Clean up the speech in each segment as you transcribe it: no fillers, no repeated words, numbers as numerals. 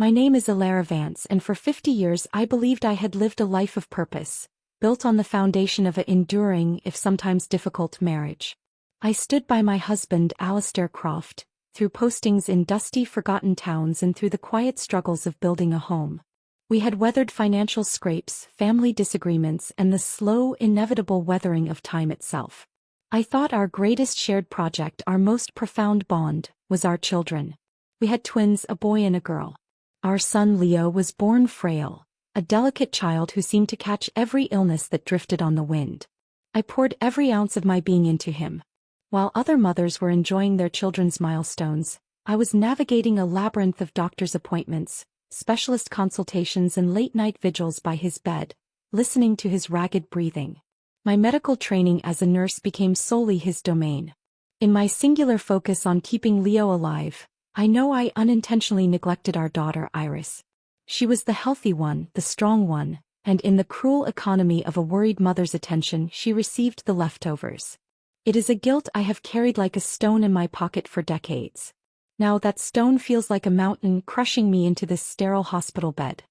My name is Alara Vance, and for 50 years I believed I had lived a life of purpose, built on the foundation of an enduring, if sometimes difficult, marriage. I stood by my husband, Alistair Croft, through postings in dusty, forgotten towns and through the quiet struggles of building a home. We had weathered financial scrapes, family disagreements, and the slow, inevitable weathering of time itself. I thought our greatest shared project, our most profound bond, was our children. We had twins, a boy and a girl. Our son Leo was born frail, a delicate child who seemed to catch every illness that drifted on the wind. I poured every ounce of my being into him. While other mothers were enjoying their children's milestones, I was navigating a labyrinth of doctor's appointments, specialist consultations and late-night vigils by his bed, listening to his ragged breathing. My medical training as a nurse became solely his domain. In my singular focus on keeping Leo alive, I know I unintentionally neglected our daughter Iris. She was the healthy one, the strong one, and in the cruel economy of a worried mother's attention she received the leftovers. It is a guilt I have carried like a stone in my pocket for decades. Now that stone feels like a mountain crushing me into this sterile hospital bed.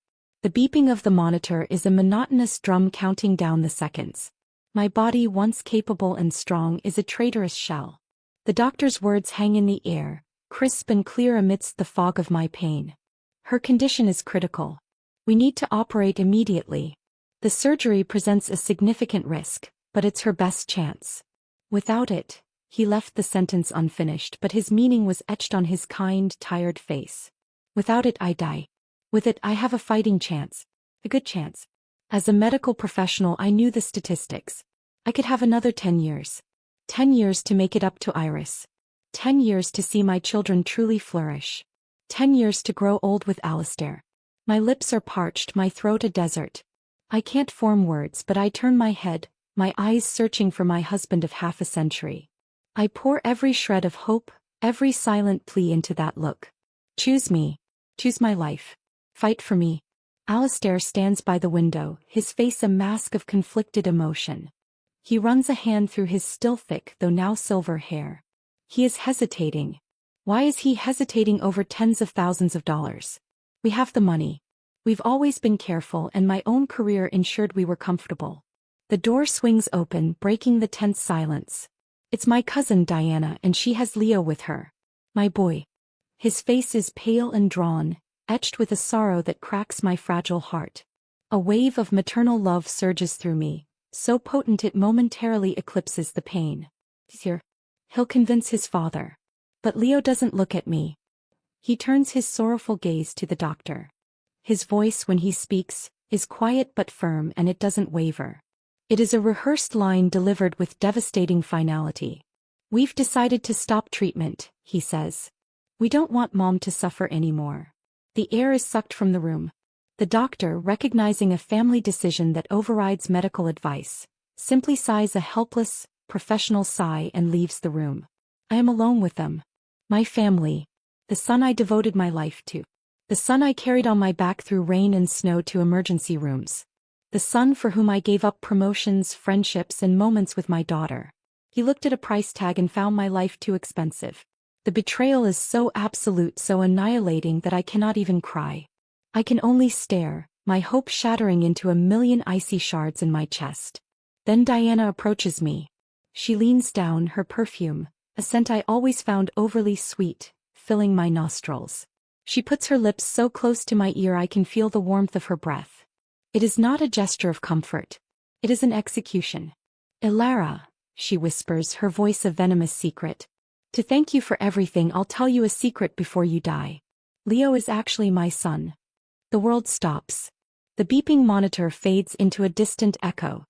The beeping of the monitor is a monotonous drum counting down the seconds. My body, once capable and strong, is a traitorous shell. The doctor's words hang in the air, crisp and clear amidst the fog of my pain. Her condition is critical. We need to operate immediately. The surgery presents a significant risk, but it's her best chance. Without it, he left the sentence unfinished, but his meaning was etched on his kind, tired face. Without it, I die. With it, I have a fighting chance. A good chance. As a medical professional, I knew the statistics. I could have another 10 years. 10 years to make it up to Iris. 10 years to see my children truly flourish. 10 years to grow old with Alistair. My lips are parched, my throat a desert. I can't form words, but I turn my head, my eyes searching for my husband of half a century. I pour every shred of hope, every silent plea into that look. Choose me. Choose my life. Fight for me. Alistair stands by the window, his face a mask of conflicted emotion. He runs a hand through his still thick, though now silver hair. He is hesitating. Why is he hesitating over tens of thousands of dollars? We have the money. We've always been careful, and my own career ensured we were comfortable. The door swings open, breaking the tense silence. It's my cousin Diana, and she has Leo with her. My boy. His face is pale and drawn, etched with a sorrow that cracks my fragile heart. A wave of maternal love surges through me, so potent it momentarily eclipses the pain. Here. He'll convince his father. But Leo doesn't look at me. He turns his sorrowful gaze to the doctor. His voice, when he speaks, is quiet but firm, and it doesn't waver. It is a rehearsed line delivered with devastating finality. We've decided to stop treatment, he says. We don't want Mom to suffer anymore. The air is sucked from the room. The doctor, recognizing a family decision that overrides medical advice, simply sighs a helpless, professional sigh and leaves the room. I am alone with them. My family. The son I devoted my life to. The son I carried on my back through rain and snow to emergency rooms. The son for whom I gave up promotions, friendships, and moments with my daughter. He looked at a price tag and found my life too expensive. The betrayal is so absolute, so annihilating that I cannot even cry. I can only stare, my hope shattering into a million icy shards in my chest. Then Diana approaches me. She leans down, her perfume, a scent I always found overly sweet, filling my nostrils. She puts her lips so close to my ear I can feel the warmth of her breath. It is not a gesture of comfort. It is an execution. Ilara, she whispers, her voice a venomous secret. To thank you for everything, I'll tell you a secret before you die. Leo is actually my son. The world stops. The beeping monitor fades into a distant echo.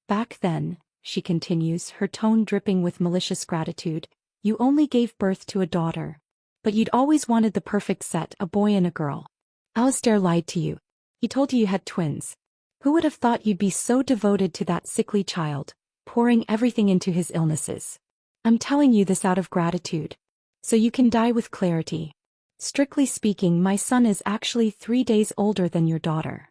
Back then, she continues, her tone dripping with malicious gratitude, you only gave birth to a daughter. But you'd always wanted the perfect set, a boy and a girl. Alistair lied to you. He told you had twins. Who would have thought you'd be so devoted to that sickly child, pouring everything into his illnesses? I'm telling you this out of gratitude. So you can die with clarity. Strictly speaking, my son is actually 3 days older than your daughter.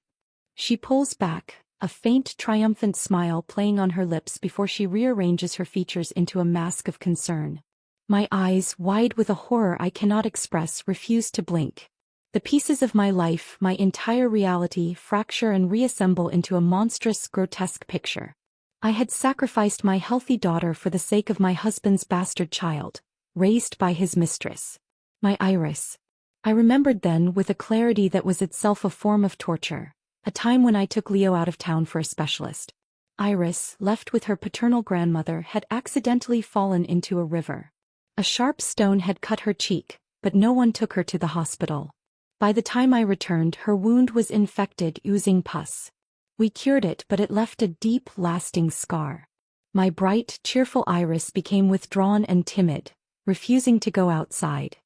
She pulls back, a faint triumphant smile playing on her lips before she rearranges her features into a mask of concern. My eyes, wide with a horror I cannot express, refuse to blink. The pieces of my life, my entire reality, fracture and reassemble into a monstrous, grotesque picture. I had sacrificed my healthy daughter for the sake of my husband's bastard child, raised by his mistress. My Iris. I remembered then with a clarity that was itself a form of torture, a time when I took Leo out of town for a specialist. Iris, left with her paternal grandmother, had accidentally fallen into a river. A sharp stone had cut her cheek, but no one took her to the hospital. By the time I returned, her wound was infected, oozing pus. We cured it, but it left a deep, lasting scar. My bright, cheerful Iris became withdrawn and timid, refusing to go outside.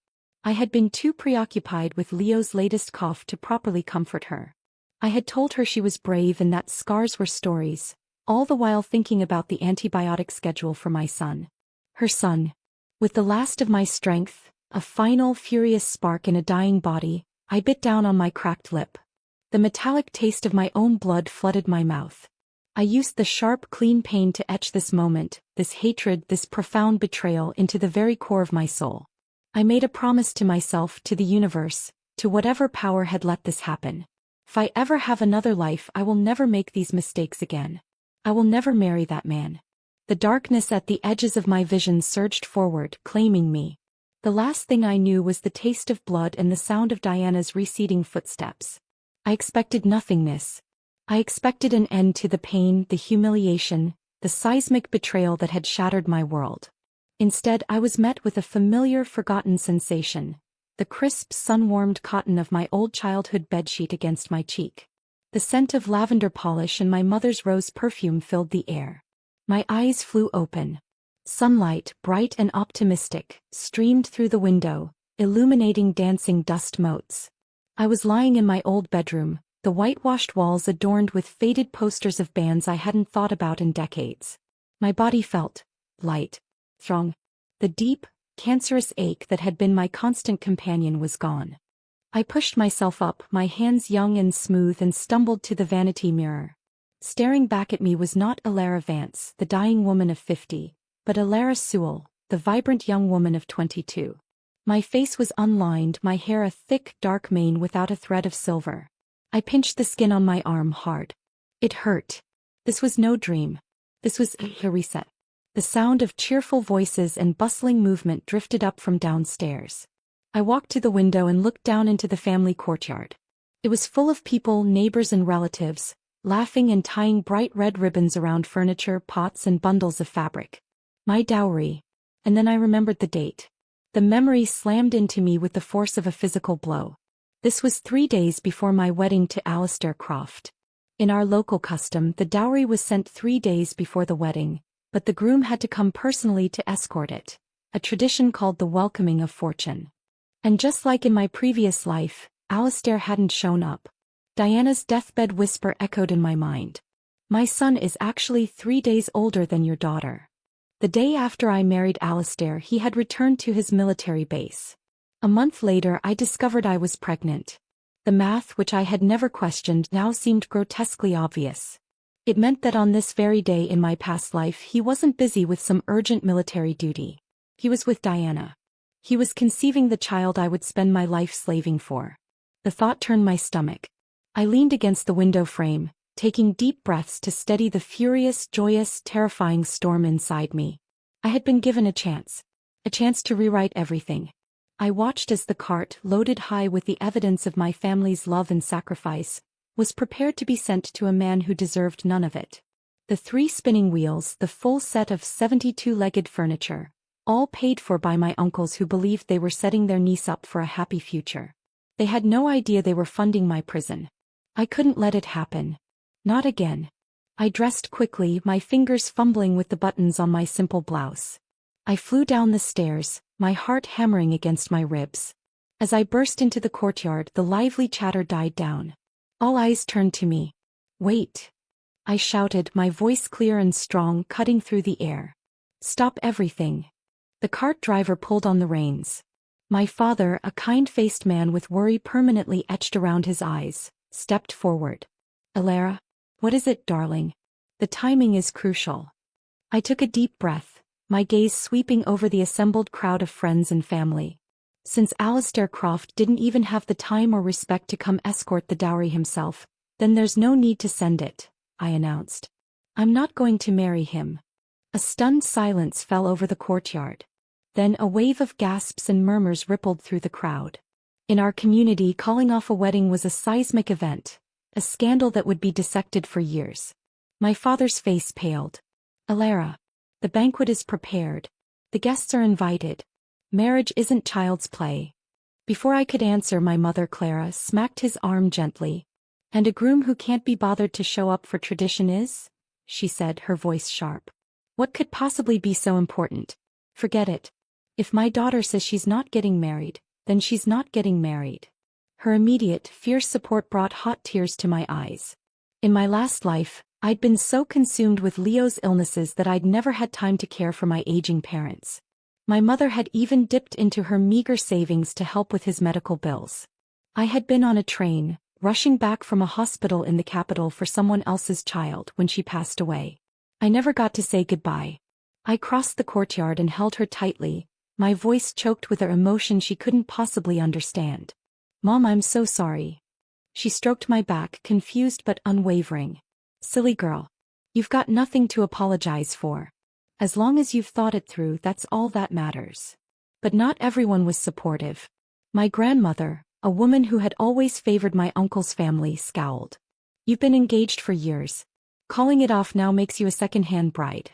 I had been too preoccupied with Leo's latest cough to properly comfort her. I had told her she was brave and that scars were stories, all the while thinking about the antibiotic schedule for my son. Her son. With the last of my strength, a final, furious spark in a dying body, I bit down on my cracked lip. The metallic taste of my own blood flooded my mouth. I used the sharp, clean pain to etch this moment, this hatred, this profound betrayal into the very core of my soul. I made a promise to myself, to the universe, to whatever power had let this happen. If I ever have another life, I will never make these mistakes again. I will never marry that man. The darkness at the edges of my vision surged forward, claiming me. The last thing I knew was the taste of blood and the sound of Diana's receding footsteps. I expected nothingness. I expected an end to the pain, the humiliation, the seismic betrayal that had shattered my world. Instead, I was met with a familiar, forgotten sensation, the crisp, sun-warmed cotton of my old childhood bedsheet against my cheek. The scent of lavender polish and my mother's rose perfume filled the air. My eyes flew open. Sunlight, bright and optimistic, streamed through the window, illuminating dancing dust motes. I was lying in my old bedroom, the whitewashed walls adorned with faded posters of bands I hadn't thought about in decades. My body felt light, strong. The deep, cancerous ache that had been my constant companion was gone. I pushed myself up, my hands young and smooth, and stumbled to the vanity mirror. Staring back at me was not Alara Vance, the dying woman of 50, but Alara Sewell, the vibrant young woman of 22. My face was unlined, my hair a thick, dark mane without a thread of silver. I pinched the skin on my arm hard. It hurt. This was no dream. This was a reset. The sound of cheerful voices and bustling movement drifted up from downstairs. I walked to the window and looked down into the family courtyard. It was full of people, neighbors and relatives, laughing and tying bright red ribbons around furniture, pots and bundles of fabric. My dowry. And then I remembered the date. The memory slammed into me with the force of a physical blow. This was 3 days before my wedding to Alistair Croft. In our local custom, the dowry was sent 3 days before the wedding, but the groom had to come personally to escort it, a tradition called the welcoming of fortune. And just like in my previous life, Alistair hadn't shown up. Diana's deathbed whisper echoed in my mind. My son is actually 3 days older than your daughter. The day after I married Alistair, he had returned to his military base. A month later, I discovered I was pregnant. The math, which I had never questioned, now seemed grotesquely obvious. It meant that on this very day in my past life, he wasn't busy with some urgent military duty. He was with Diana. He was conceiving the child I would spend my life slaving for. The thought turned my stomach. I leaned against the window frame, taking deep breaths to steady the furious, joyous, terrifying storm inside me. I had been given a chance to rewrite everything. I watched as the cart, loaded high with the evidence of my family's love and sacrifice, was prepared to be sent to a man who deserved none of it. The 3 spinning wheels, the full set of 72-legged furniture, all paid for by my uncles who believed they were setting their niece up for a happy future. They had no idea they were funding my prison. I couldn't let it happen. Not again. I dressed quickly, my fingers fumbling with the buttons on my simple blouse. I flew down the stairs, my heart hammering against my ribs. As I burst into the courtyard, the lively chatter died down. All eyes turned to me. "Wait!" I shouted, my voice clear and strong, cutting through the air. "Stop everything." The cart driver pulled on the reins. My father, a kind-faced man with worry permanently etched around his eyes, stepped forward. "Alara? What is it, darling? The timing is crucial." I took a deep breath, my gaze sweeping over the assembled crowd of friends and family. Since Alistair Croft didn't even have the time or respect to come escort the dowry himself, then there's no need to send it, I announced. I'm not going to marry him. A stunned silence fell over the courtyard. Then a wave of gasps and murmurs rippled through the crowd. In our community, calling off a wedding was a seismic event, a scandal that would be dissected for years. My father's face paled. Alara. The banquet is prepared. The guests are invited. Marriage isn't child's play. Before I could answer, my mother Clara smacked his arm gently. And a groom who can't be bothered to show up for tradition is? She said, her voice sharp. What could possibly be so important? Forget it. If my daughter says she's not getting married, then she's not getting married. Her immediate, fierce support brought hot tears to my eyes. In my last life, I'd been so consumed with Leo's illnesses that I'd never had time to care for my aging parents. My mother had even dipped into her meager savings to help with his medical bills. I had been on a train, rushing back from a hospital in the capital for someone else's child when she passed away. I never got to say goodbye. I crossed the courtyard and held her tightly, my voice choked with an emotion she couldn't possibly understand. Mom, I'm so sorry. She stroked my back, confused but unwavering. Silly girl. You've got nothing to apologize for. As long as you've thought it through, that's all that matters. But not everyone was supportive. My grandmother, a woman who had always favored my uncle's family, scowled. You've been engaged for years. Calling it off now makes you a second-hand bride.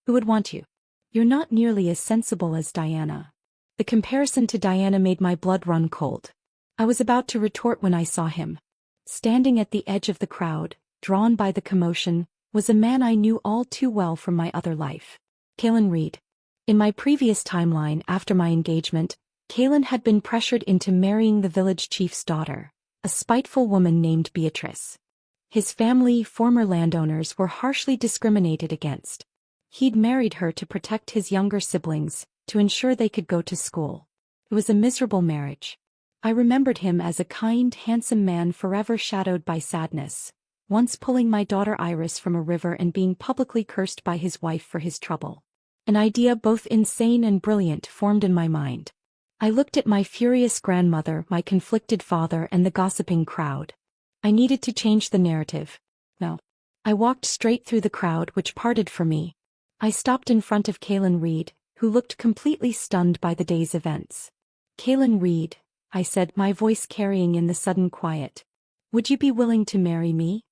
Who would want you? You're not nearly as sensible as Diana. The comparison to Diana made my blood run cold. I was about to retort when I saw him. Standing at the edge of the crowd, drawn by the commotion, was a man I knew all too well from my other life. Kaylin Reed. In my previous timeline after my engagement, Kaylin had been pressured into marrying the village chief's daughter, a spiteful woman named Beatrice. His family, former landowners, were harshly discriminated against. He'd married her to protect his younger siblings, to ensure they could go to school. It was a miserable marriage. I remembered him as a kind, handsome man forever shadowed by sadness, once pulling my daughter Iris from a river and being publicly cursed by his wife for his trouble. An idea both insane and brilliant formed in my mind. I looked at my furious grandmother, my conflicted father, and the gossiping crowd. I needed to change the narrative. No. I walked straight through the crowd which parted for me. I stopped in front of Kaylin Reed, who looked completely stunned by the day's events. Kaylin Reed, I said, my voice carrying in the sudden quiet. Would you be willing to marry me?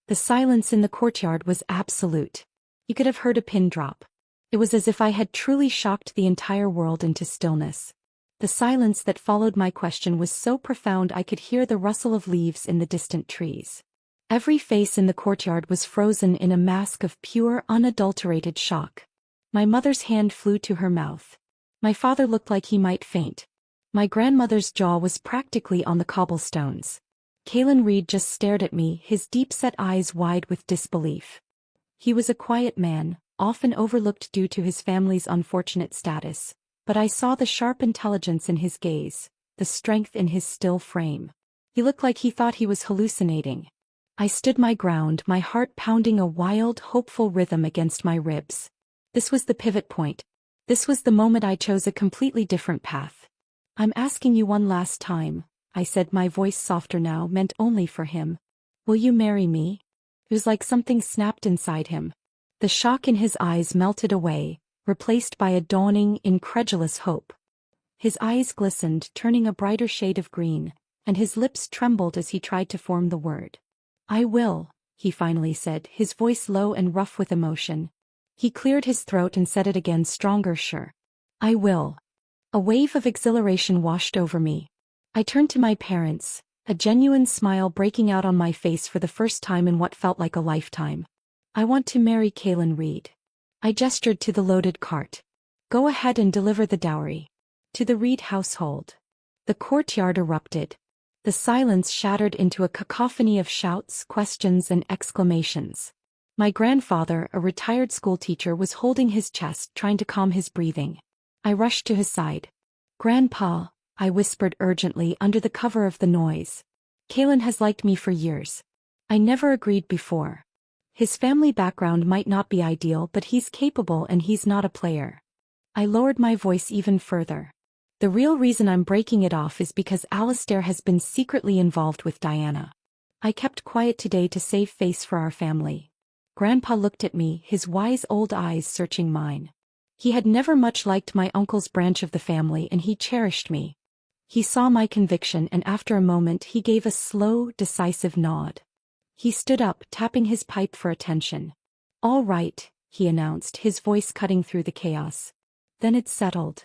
The silence in the courtyard was absolute. You could have heard a pin drop. It was as if I had truly shocked the entire world into stillness. The silence that followed my question was so profound I could hear the rustle of leaves in the distant trees. Every face in the courtyard was frozen in a mask of pure, unadulterated shock. My mother's hand flew to her mouth. My father looked like he might faint. My grandmother's jaw was practically on the cobblestones. Kaylin Reed just stared at me, his deep-set eyes wide with disbelief. He was a quiet man, often overlooked due to his family's unfortunate status, but I saw the sharp intelligence in his gaze, the strength in his still frame. He looked like he thought he was hallucinating. I stood my ground, my heart pounding a wild, hopeful rhythm against my ribs. This was the pivot point. This was the moment I chose a completely different path. I'm asking you one last time, I said, my voice softer now, meant only for him. Will you marry me? It was like something snapped inside him. The shock in his eyes melted away, replaced by a dawning, incredulous hope. His eyes glistened, turning a brighter shade of green, and his lips trembled as he tried to form the word. I will, he finally said, his voice low and rough with emotion. He cleared his throat and said it again, stronger, sure. I will. A wave of exhilaration washed over me. I turned to my parents, a genuine smile breaking out on my face for the first time in what felt like a lifetime. I want to marry Kaylin Reed. I gestured to the loaded cart. Go ahead and deliver the dowry. To the Reed household. The courtyard erupted. The silence shattered into a cacophony of shouts, questions, and exclamations. My grandfather, a retired schoolteacher, was holding his chest, trying to calm his breathing. I rushed to his side. Grandpa, I whispered urgently under the cover of the noise. Kaylin has liked me for years. I never agreed before. His family background might not be ideal, but he's capable and he's not a player. I lowered my voice even further. The real reason I'm breaking it off is because Alistair has been secretly involved with Diana. I kept quiet today to save face for our family. Grandpa looked at me, his wise old eyes searching mine. He had never much liked my uncle's branch of the family and he cherished me. He saw my conviction and after a moment he gave a slow, decisive nod. He stood up, tapping his pipe for attention. "All right," he announced, his voice cutting through the chaos. Then it settled.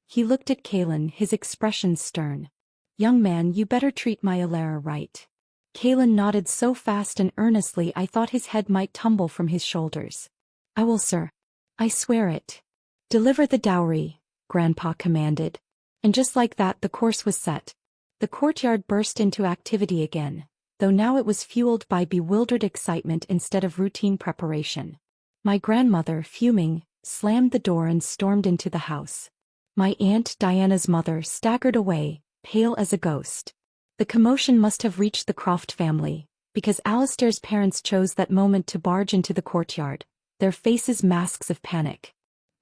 He looked at Kaelin, his expression stern. "Young man, you better treat my Alara right." Kaelin nodded so fast and earnestly I thought his head might tumble from his shoulders. "I will, sir. I swear it." "Deliver the dowry," Grandpa commanded. And just like that the course was set. The courtyard burst into activity again, though now it was fueled by bewildered excitement instead of routine preparation. My grandmother, fuming, slammed the door and stormed into the house. My aunt, Diana's mother, staggered away, pale as a ghost. The commotion must have reached the Croft family, because Alistair's parents chose that moment to barge into the courtyard, their faces masks of panic.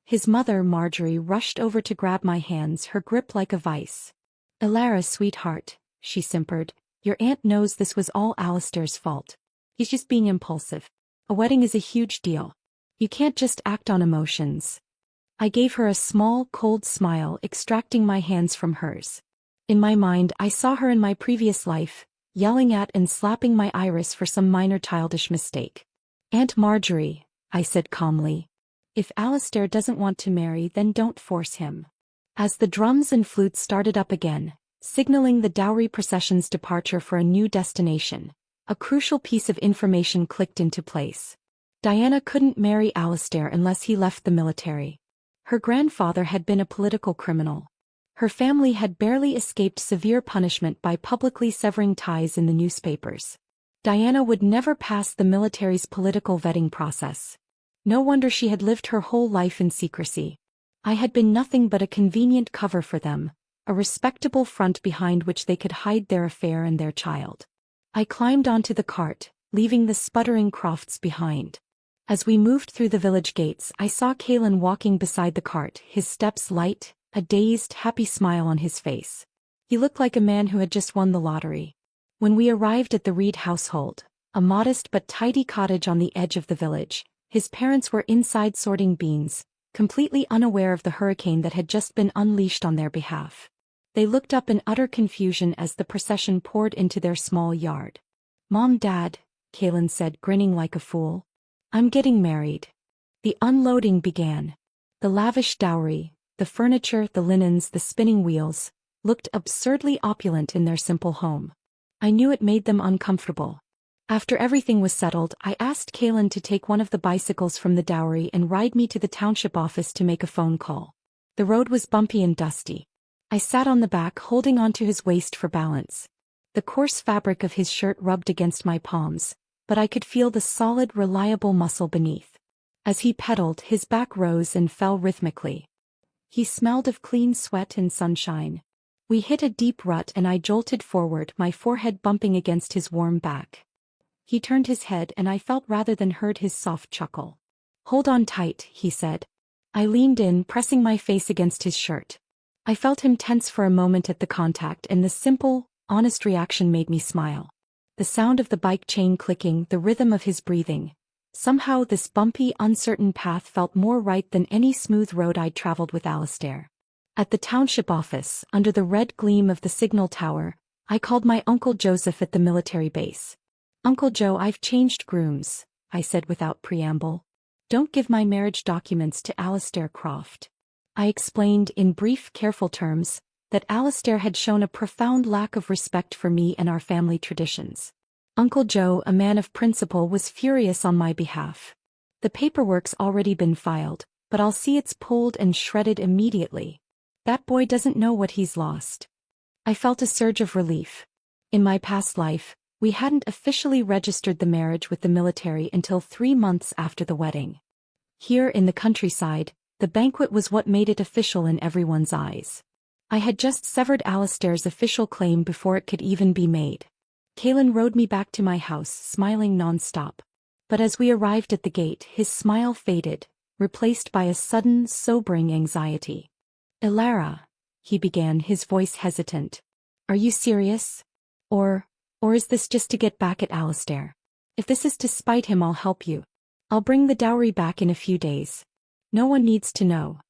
His mother, Marjorie, rushed over to grab my hands, her grip like a vice. "Alara, sweetheart," she simpered, "your aunt knows this was all Alistair's fault. He's just being impulsive. A wedding is a huge deal. You can't just act on emotions." I gave her a small, cold smile, extracting my hands from hers. In my mind, I saw her in my previous life, yelling at and slapping my iris for some minor childish mistake. "Aunt Marjorie," I said calmly, "if Alistair doesn't want to marry, then don't force him." As the drums and flutes started up again, signaling the dowry procession's departure for a new destination, a crucial piece of information clicked into place. Diana couldn't marry Alistair unless he left the military. Her grandfather had been a political criminal. Her family had barely escaped severe punishment by publicly severing ties in the newspapers. Diana would never pass the military's political vetting process. No wonder she had lived her whole life in secrecy. I had been nothing but a convenient cover for them, a respectable front behind which they could hide their affair and their child. I climbed onto the cart, leaving the sputtering Crofts behind. As we moved through the village gates, I saw Kaelin walking beside the cart, his steps light, a dazed, happy smile on his face. He looked like a man who had just won the lottery. When we arrived at the Reed household, a modest but tidy cottage on the edge of the village, his parents were inside sorting beans, completely unaware of the hurricane that had just been unleashed on their behalf. They looked up in utter confusion as the procession poured into their small yard. "Mom, Dad," Kaelin said, grinning like a fool. "I'm getting married." The unloading began. The lavish dowry, the furniture, the linens, the spinning wheels, looked absurdly opulent in their simple home. I knew it made them uncomfortable. After everything was settled, I asked Kaelin to take one of the bicycles from the dowry and ride me to the township office to make a phone call. The road was bumpy and dusty. I sat on the back, holding onto his waist for balance. The coarse fabric of his shirt rubbed against my palms, but I could feel the solid, reliable muscle beneath. As he pedaled, his back rose and fell rhythmically. He smelled of clean sweat and sunshine. We hit a deep rut and I jolted forward, my forehead bumping against his warm back. He turned his head and I felt rather than heard his soft chuckle. "Hold on tight," he said. I leaned in, pressing my face against his shirt. I felt him tense for a moment at the contact and the simple, honest reaction made me smile. The sound of the bike chain clicking, the rhythm of his breathing. Somehow this bumpy, uncertain path felt more right than any smooth road I'd traveled with Alistair. At the township office, under the red gleam of the signal tower, I called my Uncle Joseph at the military base. "Uncle Joe, I've changed grooms," I said without preamble. "Don't give my marriage documents to Alistair Croft." I explained in brief, careful terms that Alistair had shown a profound lack of respect for me and our family traditions. Uncle Joe, a man of principle, was furious on my behalf. "The paperwork's already been filed, but I'll see it's pulled and shredded immediately. That boy doesn't know what he's lost." I felt a surge of relief. In my past life, we hadn't officially registered the marriage with the military until 3 months after the wedding. Here in the countryside, the banquet was what made it official in everyone's eyes. I had just severed Alistair's official claim before it could even be made. Kaelin rode me back to my house, smiling non-stop. But as we arrived at the gate, his smile faded, replaced by a sudden, sobering anxiety. "Alara," he began, his voice hesitant. Are you serious? Or is this just to get back at Alistair? If this is to spite him, I'll help you. I'll bring the dowry back in a few days. No one needs to know.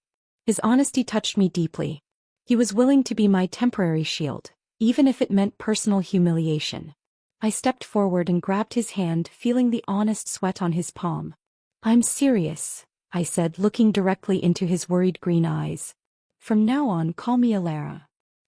His honesty touched me deeply. He was willing to be my temporary shield, even if it meant personal humiliation. I stepped forward and grabbed his hand, feeling the honest sweat on his palm. I'm serious, I said, looking directly into his worried green eyes. From now on, call me Alara.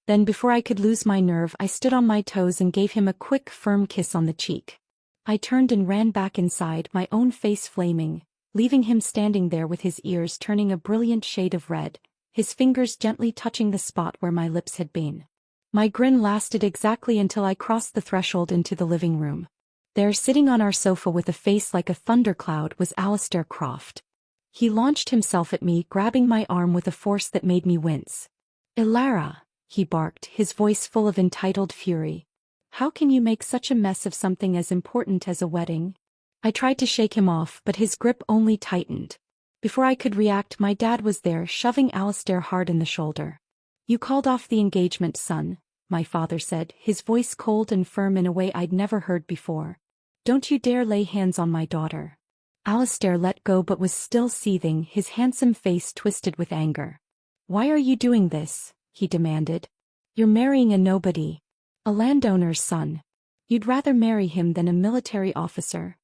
Then before I could lose my nerve, I stood on my toes and gave him a quick, firm kiss on the cheek. I turned and ran back inside, my own face flaming, leaving him standing there with his ears turning a brilliant shade of red, his fingers gently touching the spot where my lips had been. My grin lasted exactly until I crossed the threshold into the living room. There, sitting on our sofa with a face like a thundercloud, was Alistair Croft. He launched himself at me, grabbing my arm with a force that made me wince. Alara, he barked, his voice full of entitled fury. How can you make such a mess of something as important as a wedding? I tried to shake him off, but his grip only tightened. Before I could react, my dad was there, shoving Alistair hard in the shoulder. You called off the engagement, son, my father said, his voice cold and firm in a way I'd never heard before. Don't you dare lay hands on my daughter. Alistair let go but was still seething, his handsome face twisted with anger. Why are you doing this? He demanded. You're marrying a nobody. A landowner's son. You'd rather marry him than a military officer.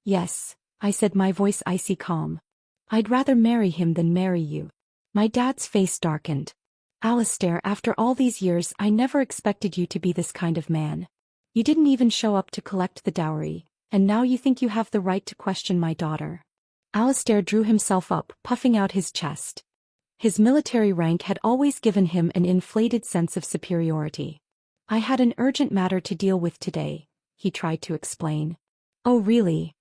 Yes, I said, my voice icy calm. I'd rather marry him than marry you. My dad's face darkened. Alistair, after all these years, I never expected you to be this kind of man. You didn't even show up to collect the dowry, and now you think you have the right to question my daughter. Alistair drew himself up, puffing out his chest. His military rank had always given him an inflated sense of superiority. I had an urgent matter to deal with today, he tried to explain. Oh really?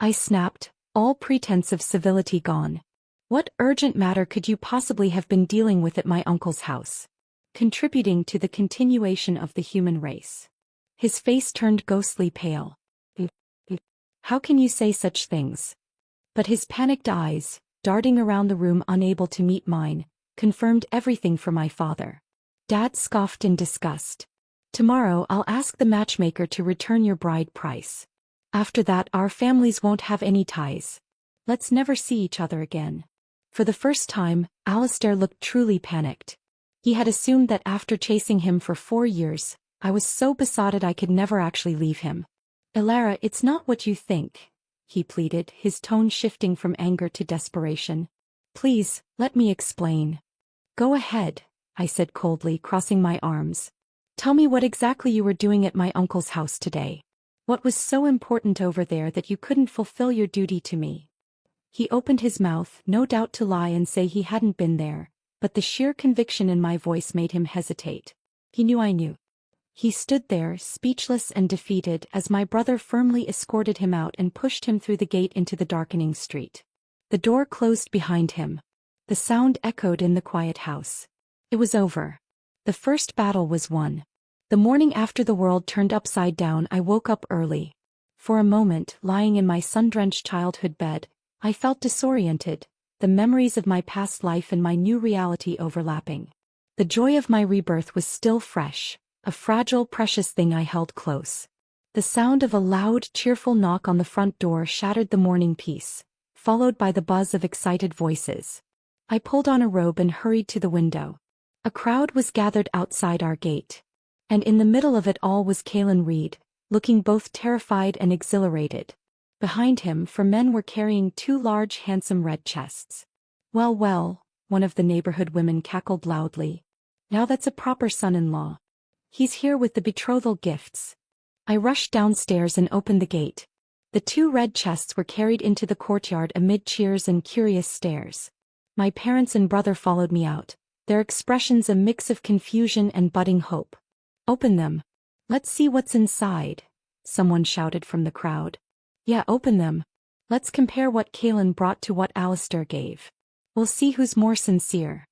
I snapped, all pretense of civility gone. What urgent matter could you possibly have been dealing with at my uncle's house? Contributing to the continuation of the human race. His face turned ghostly pale. How can you say such things? But his panicked eyes, darting around the room unable to meet mine, confirmed everything for my father. Dad scoffed in disgust. Tomorrow I'll ask the matchmaker to return your bride price. After that our families won't have any ties. Let's never see each other again. For the first time, Alistair looked truly panicked. He had assumed that after chasing him for 4 years, I was so besotted I could never actually leave him. Alara, it's not what you think, he pleaded, his tone shifting from anger to desperation. Please, let me explain. Go ahead, I said coldly, crossing my arms. Tell me what exactly you were doing at my uncle's house today. What was so important over there that you couldn't fulfill your duty to me? He opened his mouth, no doubt to lie and say he hadn't been there, but the sheer conviction in my voice made him hesitate. He knew I knew. He stood there, speechless and defeated, as my brother firmly escorted him out and pushed him through the gate into the darkening street. The door closed behind him. The sound echoed in the quiet house. It was over. The first battle was won. The morning after the world turned upside down, I woke up early. For a moment, lying in my sun-drenched childhood bed, I felt disoriented, the memories of my past life and my new reality overlapping. The joy of my rebirth was still fresh, a fragile, precious thing I held close. The sound of a loud, cheerful knock on the front door shattered the morning peace, followed by the buzz of excited voices. I pulled on a robe and hurried to the window. A crowd was gathered outside our gate. And in the middle of it all was Kalen Reed, looking both terrified and exhilarated. Behind him, 4 men were carrying 2 large, handsome red chests. Well, well, one of the neighborhood women cackled loudly. Now that's a proper son-in-law. He's here with the betrothal gifts. I rushed downstairs and opened the gate. The 2 red chests were carried into the courtyard amid cheers and curious stares. My parents and brother followed me out, their expressions a mix of confusion and budding hope. Open them. Let's see what's inside, someone shouted from the crowd. Yeah, open them. Let's compare what Kalen brought to what Alistair gave. We'll see who's more sincere.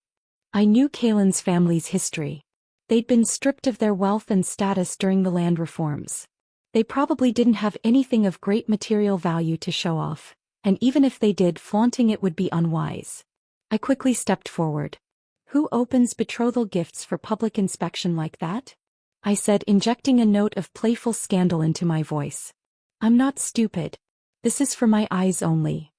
I knew Kalen's family's history. They'd been stripped of their wealth and status during the land reforms. They probably didn't have anything of great material value to show off, and even if they did, flaunting it would be unwise. I quickly stepped forward. Who opens betrothal gifts for public inspection like that? I said, injecting a note of playful scandal into my voice. I'm not stupid. This is for my eyes only.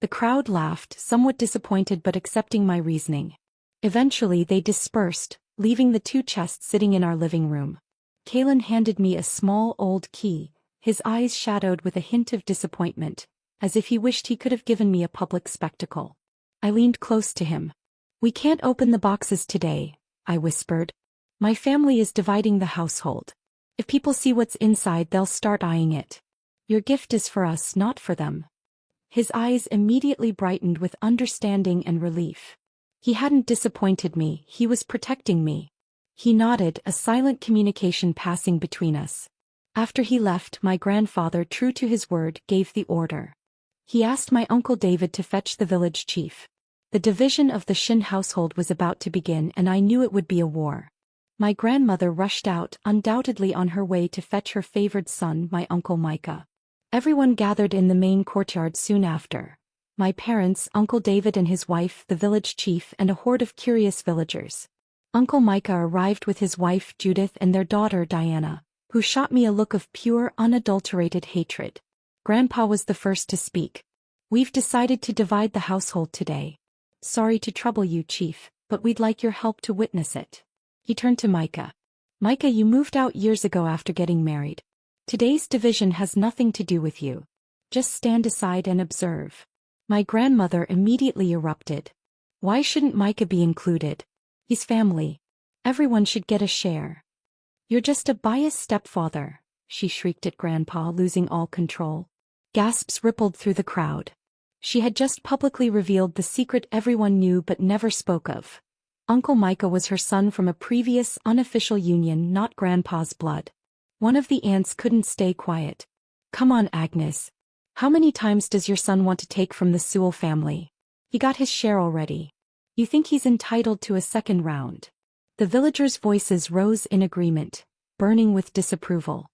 The crowd laughed, somewhat disappointed but accepting my reasoning. Eventually they dispersed, leaving the two chests sitting in our living room. Kalen handed me a small old key, his eyes shadowed with a hint of disappointment, as if he wished he could have given me a public spectacle. I leaned close to him. We can't open the boxes today, I whispered. My family is dividing the household. If people see what's inside, they'll start eyeing it. Your gift is for us, not for them. His eyes immediately brightened with understanding and relief. He hadn't disappointed me, he was protecting me. He nodded, a silent communication passing between us. After he left, my grandfather, true to his word, gave the order. He asked my Uncle David to fetch the village chief. The division of the Shin household was about to begin, and I knew it would be a war. My grandmother rushed out, undoubtedly on her way to fetch her favored son, my Uncle Micah. Everyone gathered in the main courtyard soon after. My parents, Uncle David and his wife, the village chief, and a horde of curious villagers. Uncle Micah arrived with his wife Judith and their daughter Diana, who shot me a look of pure, unadulterated hatred. Grandpa was the first to speak. We've decided to divide the household today. Sorry to trouble you, Chief, but we'd like your help to witness it. He turned to Micah. Micah, you moved out years ago after getting married. Today's division has nothing to do with you. Just stand aside and observe. My grandmother immediately erupted. Why shouldn't Micah be included? He's family. Everyone should get a share. You're just a biased stepfather, she shrieked at Grandpa, losing all control. Gasps rippled through the crowd. She had just publicly revealed the secret everyone knew but never spoke of. Uncle Micah was her son from a previous, unofficial union, not Grandpa's blood. One of the aunts couldn't stay quiet. Come on, Agnes. How many times does your son want to take from the Sewell family? He got his share already. You think he's entitled to a second round? The villagers' voices rose in agreement, burning with disapproval.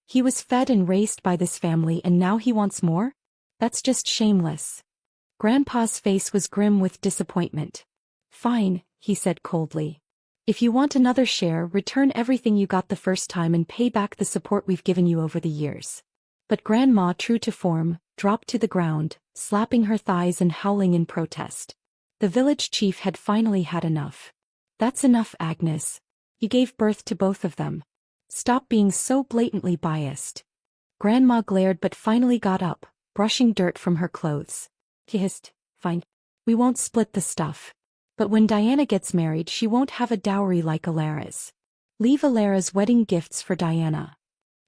He was fed and raised by this family and now he wants more? That's just shameless. Grandpa's face was grim with disappointment. Fine, he said coldly. If you want another share, return everything you got the first time and pay back the support we've given you over the years. But Grandma, true to form, dropped to the ground, slapping her thighs and howling in protest. The village chief had finally had enough. That's enough, Agnes. You gave birth to both of them. Stop being so blatantly biased. Grandma glared but finally got up, brushing dirt from her clothes. He hissed, fine. We won't split the stuff. But when Diana gets married, she won't have a dowry like Alara's. Leave Alara's wedding gifts for Diana.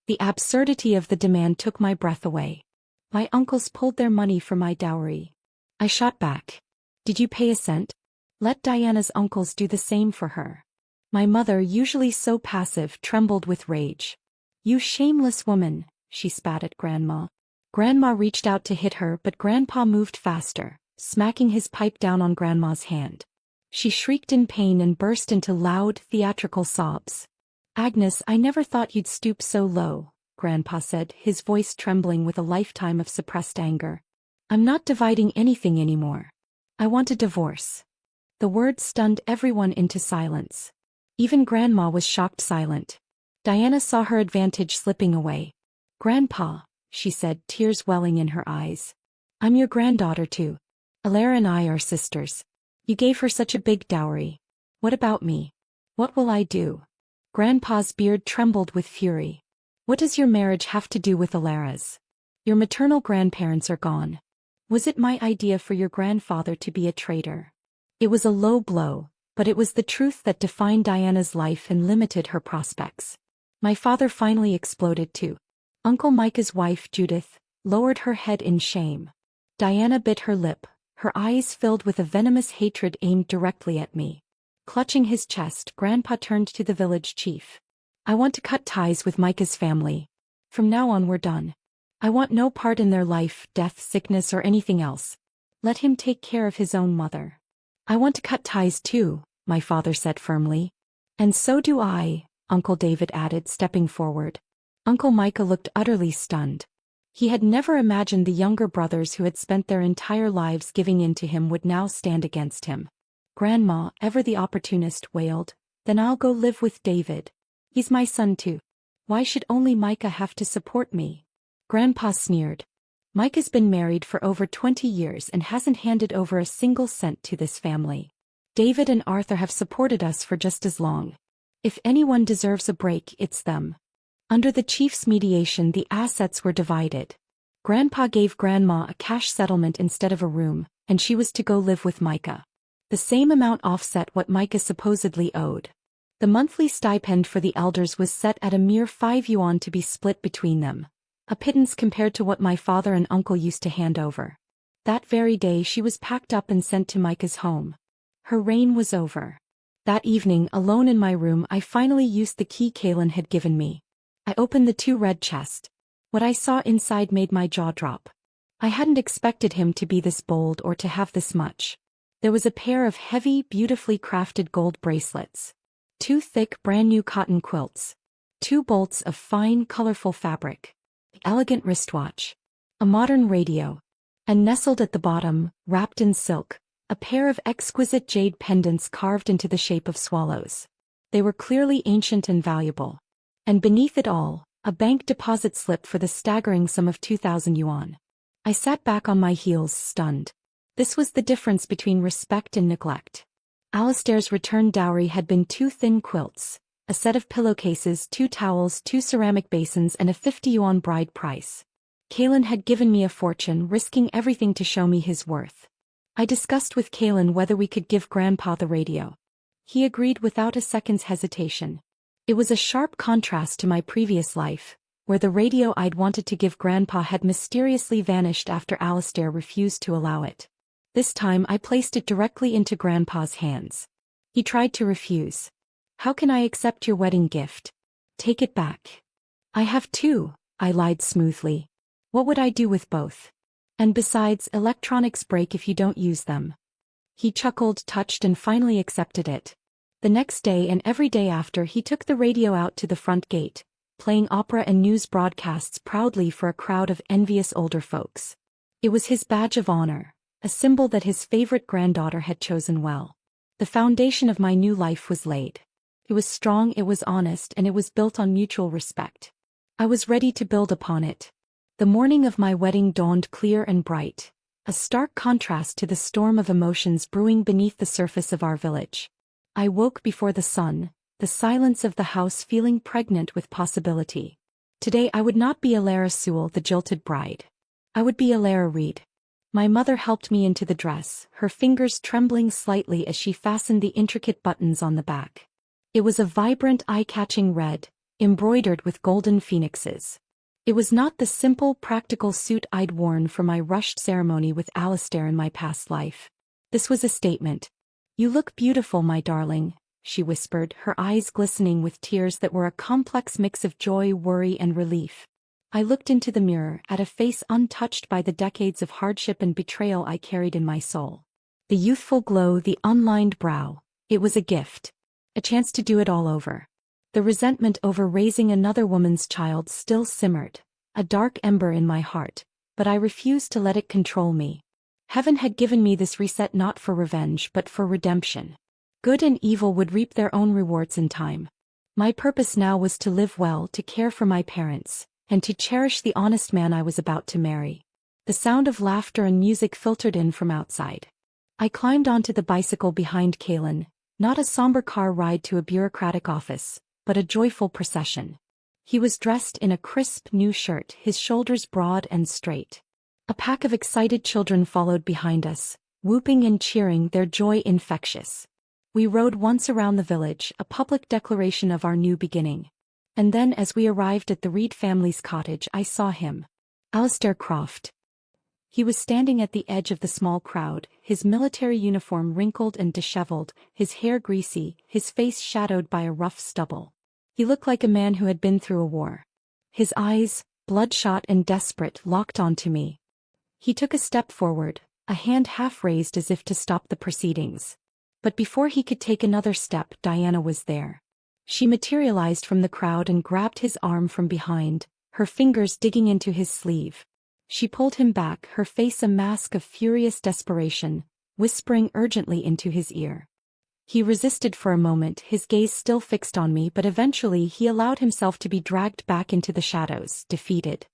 The absurdity of the demand took my breath away. My uncles pulled their money for my dowry. I shot back. Did you pay a cent? Let Diana's uncles do the same for her. My mother, usually so passive, trembled with rage. You shameless woman, she spat at Grandma. Grandma reached out to hit her, but Grandpa moved faster, smacking his pipe down on Grandma's hand. She shrieked in pain and burst into loud, theatrical sobs. Agnes, I never thought you'd stoop so low, Grandpa said, his voice trembling with a lifetime of suppressed anger. I'm not dividing anything anymore. I want a divorce. The word stunned everyone into silence. Even Grandma was shocked silent. Diana saw her advantage slipping away. Grandpa, she said, tears welling in her eyes. I'm your granddaughter too. Alara and I are sisters. You gave her such a big dowry. What about me? What will I do? Grandpa's beard trembled with fury. What does your marriage have to do with Alara's? Your maternal grandparents are gone. Was it my idea for your grandfather to be a traitor? It was a low blow, but it was the truth that defined Diana's life and limited her prospects. My father finally exploded too. Uncle Micah's wife, Judith, lowered her head in shame. Diana bit her lip, her eyes filled with a venomous hatred aimed directly at me. Clutching his chest, Grandpa turned to the village chief. I want to cut ties with Micah's family. From now on we're done. I want no part in their life, death, sickness or anything else. Let him take care of his own mother. I want to cut ties too, my father said firmly. And so do I, Uncle David added, stepping forward. Uncle Micah looked utterly stunned. He had never imagined the younger brothers who had spent their entire lives giving in to him would now stand against him. Grandma, ever the opportunist, wailed. Then I'll go live with David. He's my son too. Why should only Micah have to support me? Grandpa sneered. Micah's been married for over 20 years and hasn't handed over a single cent to this family. David and Arthur have supported us for just as long. If anyone deserves a break, it's them. Under the chief's mediation, the assets were divided. Grandpa gave Grandma a cash settlement instead of a room, and she was to go live with Micah. The same amount offset what Micah supposedly owed. The monthly stipend for the elders was set at a mere 5 yuan to be split between them. A pittance compared to what my father and uncle used to hand over. That very day she was packed up and sent to Micah's home. Her reign was over. That evening, alone in my room, I finally used the key Kaylin had given me. I opened the 2 red chests. What I saw inside made my jaw drop. I hadn't expected him to be this bold or to have this much. There was a pair of heavy, beautifully crafted gold bracelets. 2 thick, brand-new cotton quilts. 2 bolts of fine, colorful fabric. Elegant wristwatch. A modern radio. And nestled at the bottom, wrapped in silk, a pair of exquisite jade pendants carved into the shape of swallows. They were clearly ancient and valuable. And beneath it all, a bank deposit slip for the staggering sum of 2,000 yuan. I sat back on my heels, stunned. This was the difference between respect and neglect. Alistair's return dowry had been 2 thin quilts, a set of pillowcases, 2 towels, 2 ceramic basins, and a 50 yuan bride price. Kaylin had given me a fortune, risking everything to show me his worth. I discussed with Kaylin whether we could give Grandpa the radio. He agreed without a second's hesitation. It was a sharp contrast to my previous life, where the radio I'd wanted to give Grandpa had mysteriously vanished after Alistair refused to allow it. This time I placed it directly into Grandpa's hands. He tried to refuse. How can I accept your wedding gift? Take it back. I have 2, I lied smoothly. What would I do with both? And besides, electronics break if you don't use them. He chuckled, touched, and finally accepted it. The next day and every day after, he took the radio out to the front gate, playing opera and news broadcasts proudly for a crowd of envious older folks. It was his badge of honor, a symbol that his favorite granddaughter had chosen well. The foundation of my new life was laid. It was strong, it was honest, and it was built on mutual respect. I was ready to build upon it. The morning of my wedding dawned clear and bright, a stark contrast to the storm of emotions brewing beneath the surface of our village. I woke before the sun, the silence of the house feeling pregnant with possibility. Today I would not be Alara Sewell, the jilted bride. I would be Alara Reed. My mother helped me into the dress, her fingers trembling slightly as she fastened the intricate buttons on the back. It was a vibrant, eye-catching red, embroidered with golden phoenixes. It was not the simple, practical suit I'd worn for my rushed ceremony with Alistair in my past life. This was a statement. "You look beautiful, my darling," she whispered, her eyes glistening with tears that were a complex mix of joy, worry, and relief. I looked into the mirror, at a face untouched by the decades of hardship and betrayal I carried in my soul. The youthful glow, the unlined brow. It was a gift. A chance to do it all over. The resentment over raising another woman's child still simmered, a dark ember in my heart, but I refused to let it control me. Heaven had given me this reset not for revenge but for redemption. Good and evil would reap their own rewards in time. My purpose now was to live well, to care for my parents, and to cherish the honest man I was about to marry. The sound of laughter and music filtered in from outside. I climbed onto the bicycle behind Kaylin, not a somber car ride to a bureaucratic office, but a joyful procession. He was dressed in a crisp new shirt, his shoulders broad and straight. A pack of excited children followed behind us, whooping and cheering, their joy infectious. We rode once around the village, a public declaration of our new beginning. And then as we arrived at the Reed family's cottage, I saw him. Alistair Croft. He was standing at the edge of the small crowd, his military uniform wrinkled and disheveled, his hair greasy, his face shadowed by a rough stubble. He looked like a man who had been through a war. His eyes, bloodshot and desperate, locked onto me. He took a step forward, a hand half raised as if to stop the proceedings. But before he could take another step, Diana was there. She materialized from the crowd and grabbed his arm from behind, her fingers digging into his sleeve. She pulled him back, her face a mask of furious desperation, whispering urgently into his ear. He resisted for a moment, his gaze still fixed on me, but eventually he allowed himself to be dragged back into the shadows, defeated.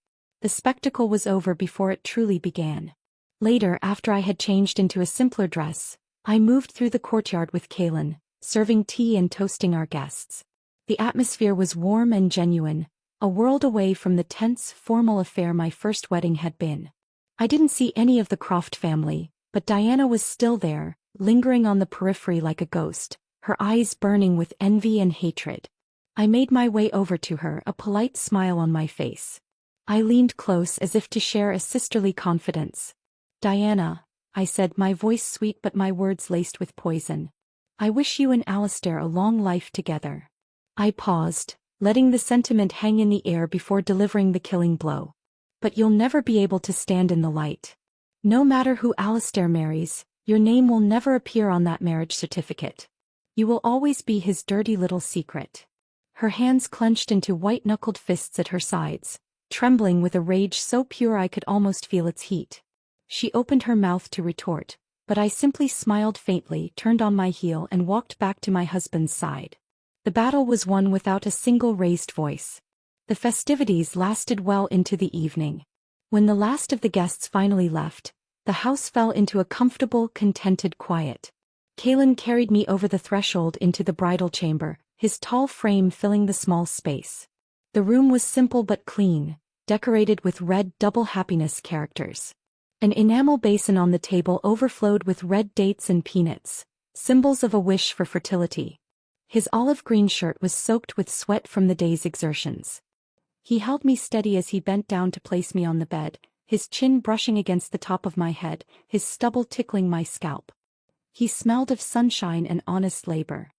The spectacle was over before it truly began. Later, after I had changed into a simpler dress, I moved through the courtyard with Kaylin, serving tea and toasting our guests. The atmosphere was warm and genuine, a world away from the tense, formal affair my first wedding had been. I didn't see any of the Croft family, but Diana was still there, lingering on the periphery like a ghost, her eyes burning with envy and hatred. I made my way over to her, a polite smile on my face. I leaned close as if to share a sisterly confidence. "Diana," I said, my voice sweet but my words laced with poison. "I wish you and Alistair a long life together." I paused, letting the sentiment hang in the air before delivering the killing blow. "But you'll never be able to stand in the light. No matter who Alistair marries, your name will never appear on that marriage certificate. You will always be his dirty little secret." Her hands clenched into white-knuckled fists at her sides, trembling with a rage so pure I could almost feel its heat. She opened her mouth to retort, but I simply smiled faintly, turned on my heel and walked back to my husband's side. The battle was won without a single raised voice. The festivities lasted well into the evening. When the last of the guests finally left, the house fell into a comfortable, contented quiet. Kaylin carried me over the threshold into the bridal chamber, his tall frame filling the small space. The room was simple but clean, decorated with red double happiness characters. An enamel basin on the table overflowed with red dates and peanuts, symbols of a wish for fertility. His olive green shirt was soaked with sweat from the day's exertions. He held me steady as he bent down to place me on the bed, his chin brushing against the top of my head, his stubble tickling my scalp. He smelled of sunshine and honest labor.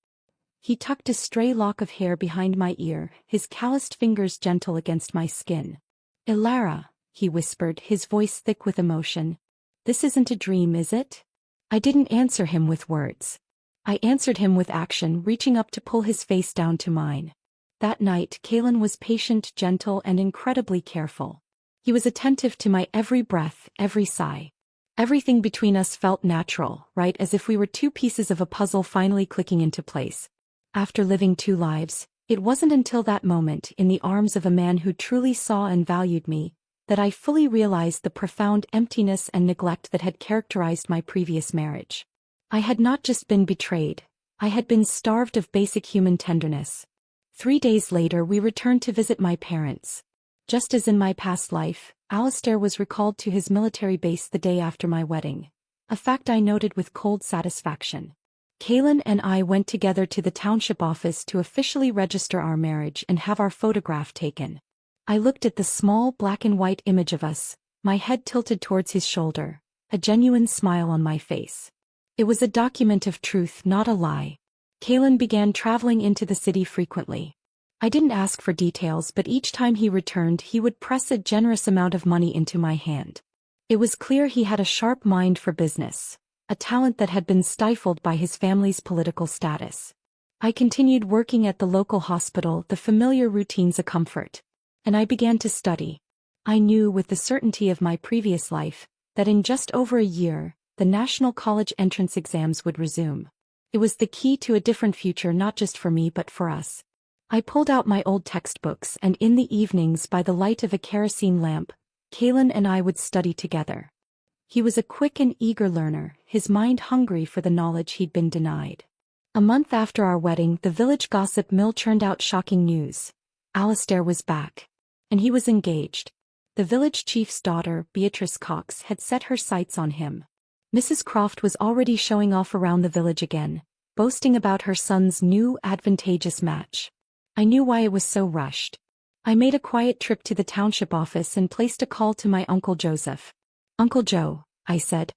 He tucked a stray lock of hair behind my ear, his calloused fingers gentle against my skin. "Ilara," he whispered, his voice thick with emotion. "This isn't a dream, is it?" I didn't answer him with words. I answered him with action, reaching up to pull his face down to mine. That night, Kaylin was patient, gentle, and incredibly careful. He was attentive to my every breath, every sigh. Everything between us felt natural, right, as if we were two pieces of a puzzle finally clicking into place. After living two lives, it wasn't until that moment, in the arms of a man who truly saw and valued me, that I fully realized the profound emptiness and neglect that had characterized my previous marriage. I had not just been betrayed, I had been starved of basic human tenderness. 3 days later we returned to visit my parents. Just as in my past life, Alistair was recalled to his military base the day after my wedding, a fact I noted with cold satisfaction. Kaylin and I went together to the township office to officially register our marriage and have our photograph taken. I looked at the small black and white image of us, my head tilted towards his shoulder, a genuine smile on my face. It was a document of truth, not a lie. Kaylin began traveling into the city frequently. I didn't ask for details, but each time he returned he would press a generous amount of money into my hand. It was clear he had a sharp mind for business, a talent that had been stifled by his family's political status. I continued working at the local hospital, the familiar routines a comfort. And I began to study. I knew with the certainty of my previous life that in just over a year, the national college entrance exams would resume. It was the key to a different future, not just for me but for us. I pulled out my old textbooks, and in the evenings by the light of a kerosene lamp, Kaylin and I would study together. He was a quick and eager learner, his mind hungry for the knowledge he'd been denied. A month after our wedding, the village gossip mill churned out shocking news. Alistair was back. And he was engaged. The village chief's daughter, Beatrice Cox, had set her sights on him. Mrs. Croft was already showing off around the village again, boasting about her son's new, advantageous match. I knew why it was so rushed. I made a quiet trip to the township office and placed a call to my Uncle Joseph. "Uncle Joe," I said,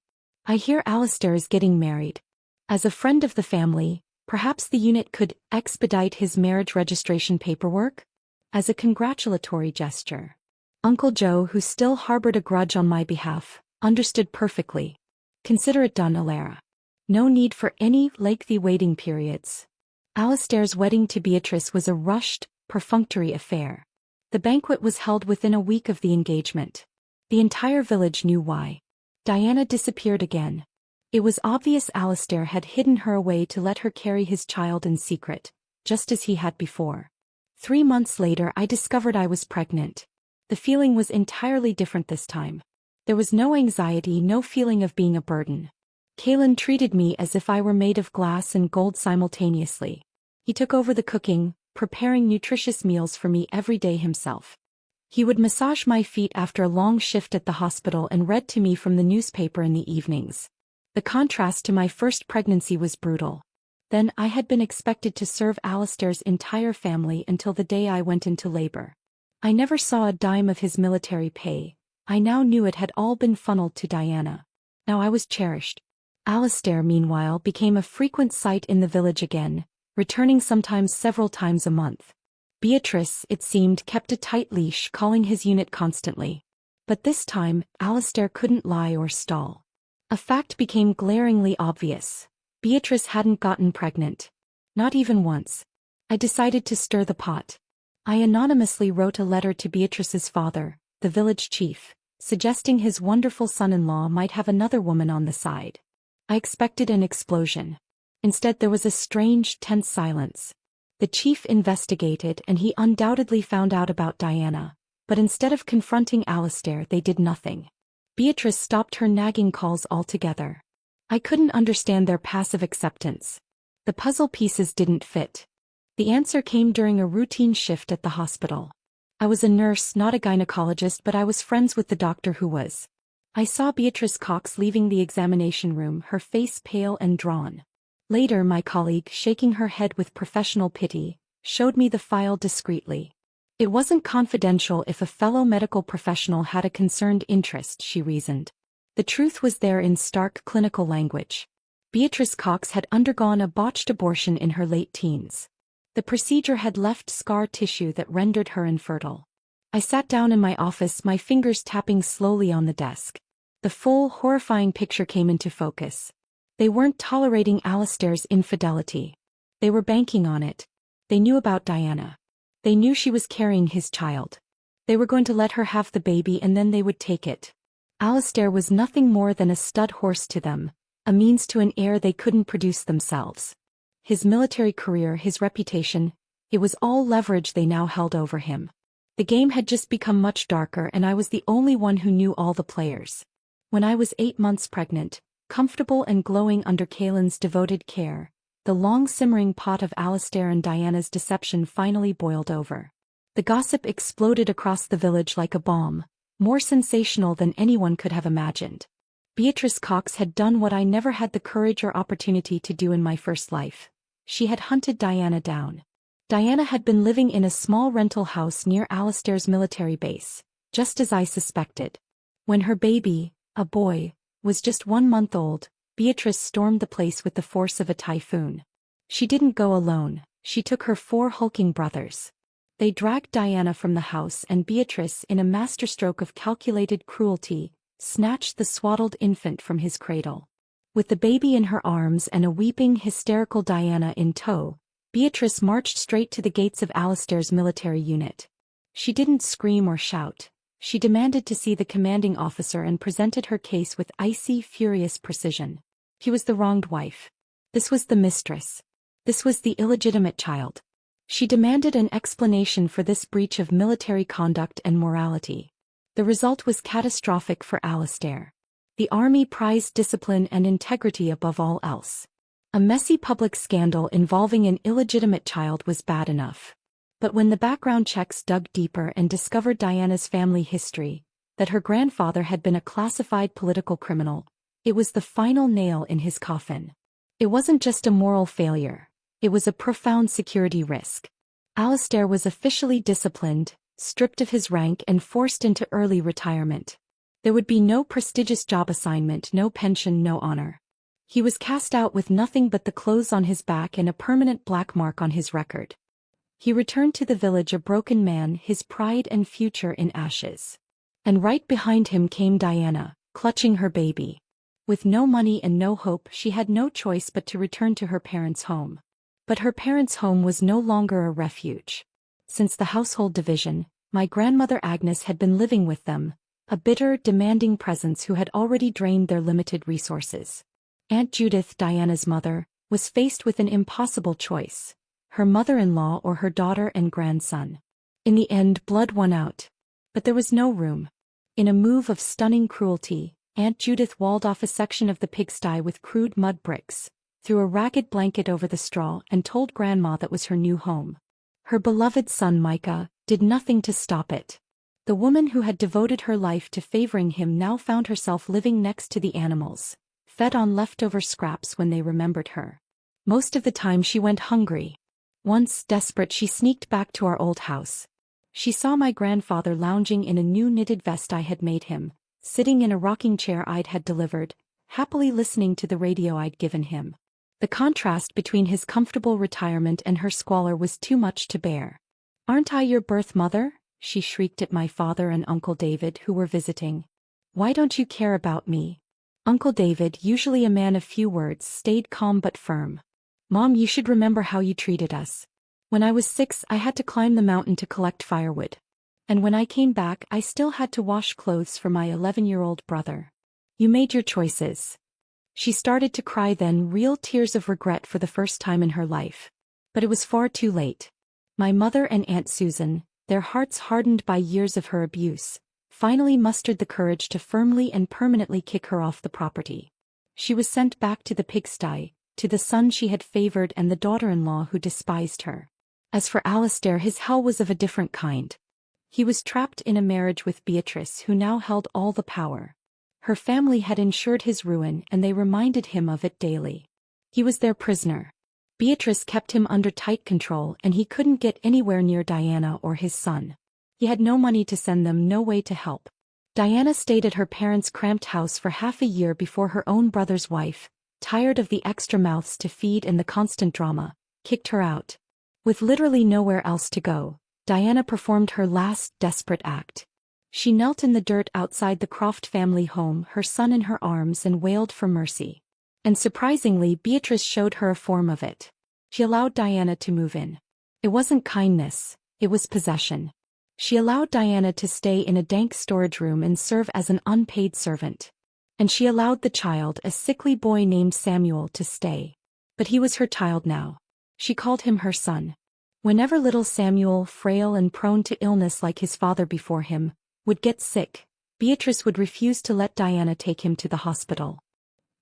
"I hear Alistair is getting married. As a friend of the family, perhaps the unit could expedite his marriage registration paperwork? As a congratulatory gesture." Uncle Joe, who still harbored a grudge on my behalf, understood perfectly. "Consider it done, Ilara. No need for any lengthy waiting periods." Alistair's wedding to Beatrice was a rushed, perfunctory affair. The banquet was held within a week of the engagement. The entire village knew why. Diana disappeared again. It was obvious Alistair had hidden her away to let her carry his child in secret, just as he had before. 3 months later I discovered I was pregnant. The feeling was entirely different this time. There was no anxiety, no feeling of being a burden. Kalen treated me as if I were made of glass and gold simultaneously. He took over the cooking, preparing nutritious meals for me every day himself. He would massage my feet after a long shift at the hospital and read to me from the newspaper in the evenings. The contrast to my first pregnancy was brutal. Then I had been expected to serve Alistair's entire family until the day I went into labor. I never saw a dime of his military pay. I now knew it had all been funneled to Diana. Now I was cherished. Alistair, meanwhile, became a frequent sight in the village again, returning sometimes several times a month. Beatrice, it seemed, kept a tight leash, calling his unit constantly. But this time, Alistair couldn't lie or stall. A fact became glaringly obvious. Beatrice hadn't gotten pregnant. Not even once. I decided to stir the pot. I anonymously wrote a letter to Beatrice's father, the village chief, suggesting his wonderful son-in-law might have another woman on the side. I expected an explosion. Instead there was a strange, tense silence. The chief investigated and he undoubtedly found out about Diana, but instead of confronting Alistair they did nothing. Beatrice stopped her nagging calls altogether. I couldn't understand their passive acceptance. The puzzle pieces didn't fit. The answer came during a routine shift at the hospital. I was a nurse, not a gynecologist, but I was friends with the doctor who was. I saw Beatrice Cox leaving the examination room, her face pale and drawn. Later my colleague, shaking her head with professional pity, showed me the file discreetly. It wasn't confidential if a fellow medical professional had a concerned interest, she reasoned. The truth was there in stark clinical language. Beatrice Cox had undergone a botched abortion in her late teens. The procedure had left scar tissue that rendered her infertile. I sat down in my office, my fingers tapping slowly on the desk. The full, horrifying picture came into focus. They weren't tolerating Alistair's infidelity. They were banking on it. They knew about Diana. They knew she was carrying his child. They were going to let her have the baby and then they would take it. Alistair was nothing more than a stud horse to them, a means to an heir they couldn't produce themselves. His military career, his reputation, it was all leverage they now held over him. The game had just become much darker and I was the only one who knew all the players. When I was 8 months pregnant, comfortable and glowing under Kalen's devoted care, the long-simmering pot of Alistair and Diana's deception finally boiled over. The gossip exploded across the village like a bomb, more sensational than anyone could have imagined. Beatrice Cox had done what I never had the courage or opportunity to do in my first life. She had hunted Diana down. Diana had been living in a small rental house near Alistair's military base, just as I suspected. When her baby, a boy, was just 1 month old, Beatrice stormed the place with the force of a typhoon. She didn't go alone, she took her 4 hulking brothers. They dragged Diana from the house and Beatrice, in a masterstroke of calculated cruelty, snatched the swaddled infant from his cradle. With the baby in her arms and a weeping, hysterical Diana in tow, Beatrice marched straight to the gates of Alistair's military unit. She didn't scream or shout. She demanded to see the commanding officer and presented her case with icy, furious precision. He was the wronged wife. This was the mistress. This was the illegitimate child. She demanded an explanation for this breach of military conduct and morality. The result was catastrophic for Alistair. The army prized discipline and integrity above all else. A messy public scandal involving an illegitimate child was bad enough. But when the background checks dug deeper and discovered Diana's family history, that her grandfather had been a classified political criminal, it was the final nail in his coffin. It wasn't just a moral failure, it was a profound security risk. Alistair was officially disciplined, stripped of his rank and forced into early retirement. There would be no prestigious job assignment, no pension, no honor. He was cast out with nothing but the clothes on his back and a permanent black mark on his record. He returned to the village a broken man, his pride and future in ashes. And right behind him came Diana, clutching her baby. With no money and no hope, she had no choice but to return to her parents' home. But her parents' home was no longer a refuge. Since the household division, my grandmother Agnes had been living with them, a bitter, demanding presence who had already drained their limited resources. Aunt Judith, Diana's mother, was faced with an impossible choice: her mother-in-law or her daughter and grandson. In the end, blood won out. But there was no room. In a move of stunning cruelty, Aunt Judith walled off a section of the pigsty with crude mud bricks, threw a ragged blanket over the straw, and told Grandma that was her new home. Her beloved son Micah did nothing to stop it. The woman who had devoted her life to favoring him now found herself living next to the animals, fed on leftover scraps when they remembered her. Most of the time she went hungry. Once, desperate, she sneaked back to our old house. She saw my grandfather lounging in a new knitted vest I had made him, sitting in a rocking chair I'd had delivered, happily listening to the radio I'd given him. The contrast between his comfortable retirement and her squalor was too much to bear. "Aren't I your birth mother?" she shrieked at my father and Uncle David, who were visiting. "Why don't you care about me?" Uncle David, usually a man of few words, stayed calm but firm. "Mom, you should remember how you treated us. When I was 6, I had to climb the mountain to collect firewood. And when I came back, I still had to wash clothes for my 11-year-old brother. You made your choices." She started to cry then, real tears of regret for the first time in her life. But it was far too late. My mother and Aunt Susan, their hearts hardened by years of her abuse, finally mustered the courage to firmly and permanently kick her off the property. She was sent back to the pigsty, to the son she had favored and the daughter-in-law who despised her. As for Alistair, his hell was of a different kind. He was trapped in a marriage with Beatrice, who now held all the power. Her family had ensured his ruin, and they reminded him of it daily. He was their prisoner. Beatrice kept him under tight control, and he couldn't get anywhere near Diana or his son. He had no money to send them, no way to help. Diana stayed at her parents' cramped house for half a year before her own brother's wife, tired of the extra mouths to feed and the constant drama, kicked her out. With literally nowhere else to go, Diana performed her last desperate act. She knelt in the dirt outside the Croft family home, her son in her arms, and wailed for mercy. And surprisingly, Beatrice showed her a form of it. She allowed Diana to move in. It wasn't kindness, it was possession. She allowed Diana to stay in a dank storage room and serve as an unpaid servant. And she allowed the child, a sickly boy named Samuel, to stay. But he was her child now. She called him her son. Whenever little Samuel, frail and prone to illness like his father before him, would get sick, Beatrice would refuse to let Diana take him to the hospital.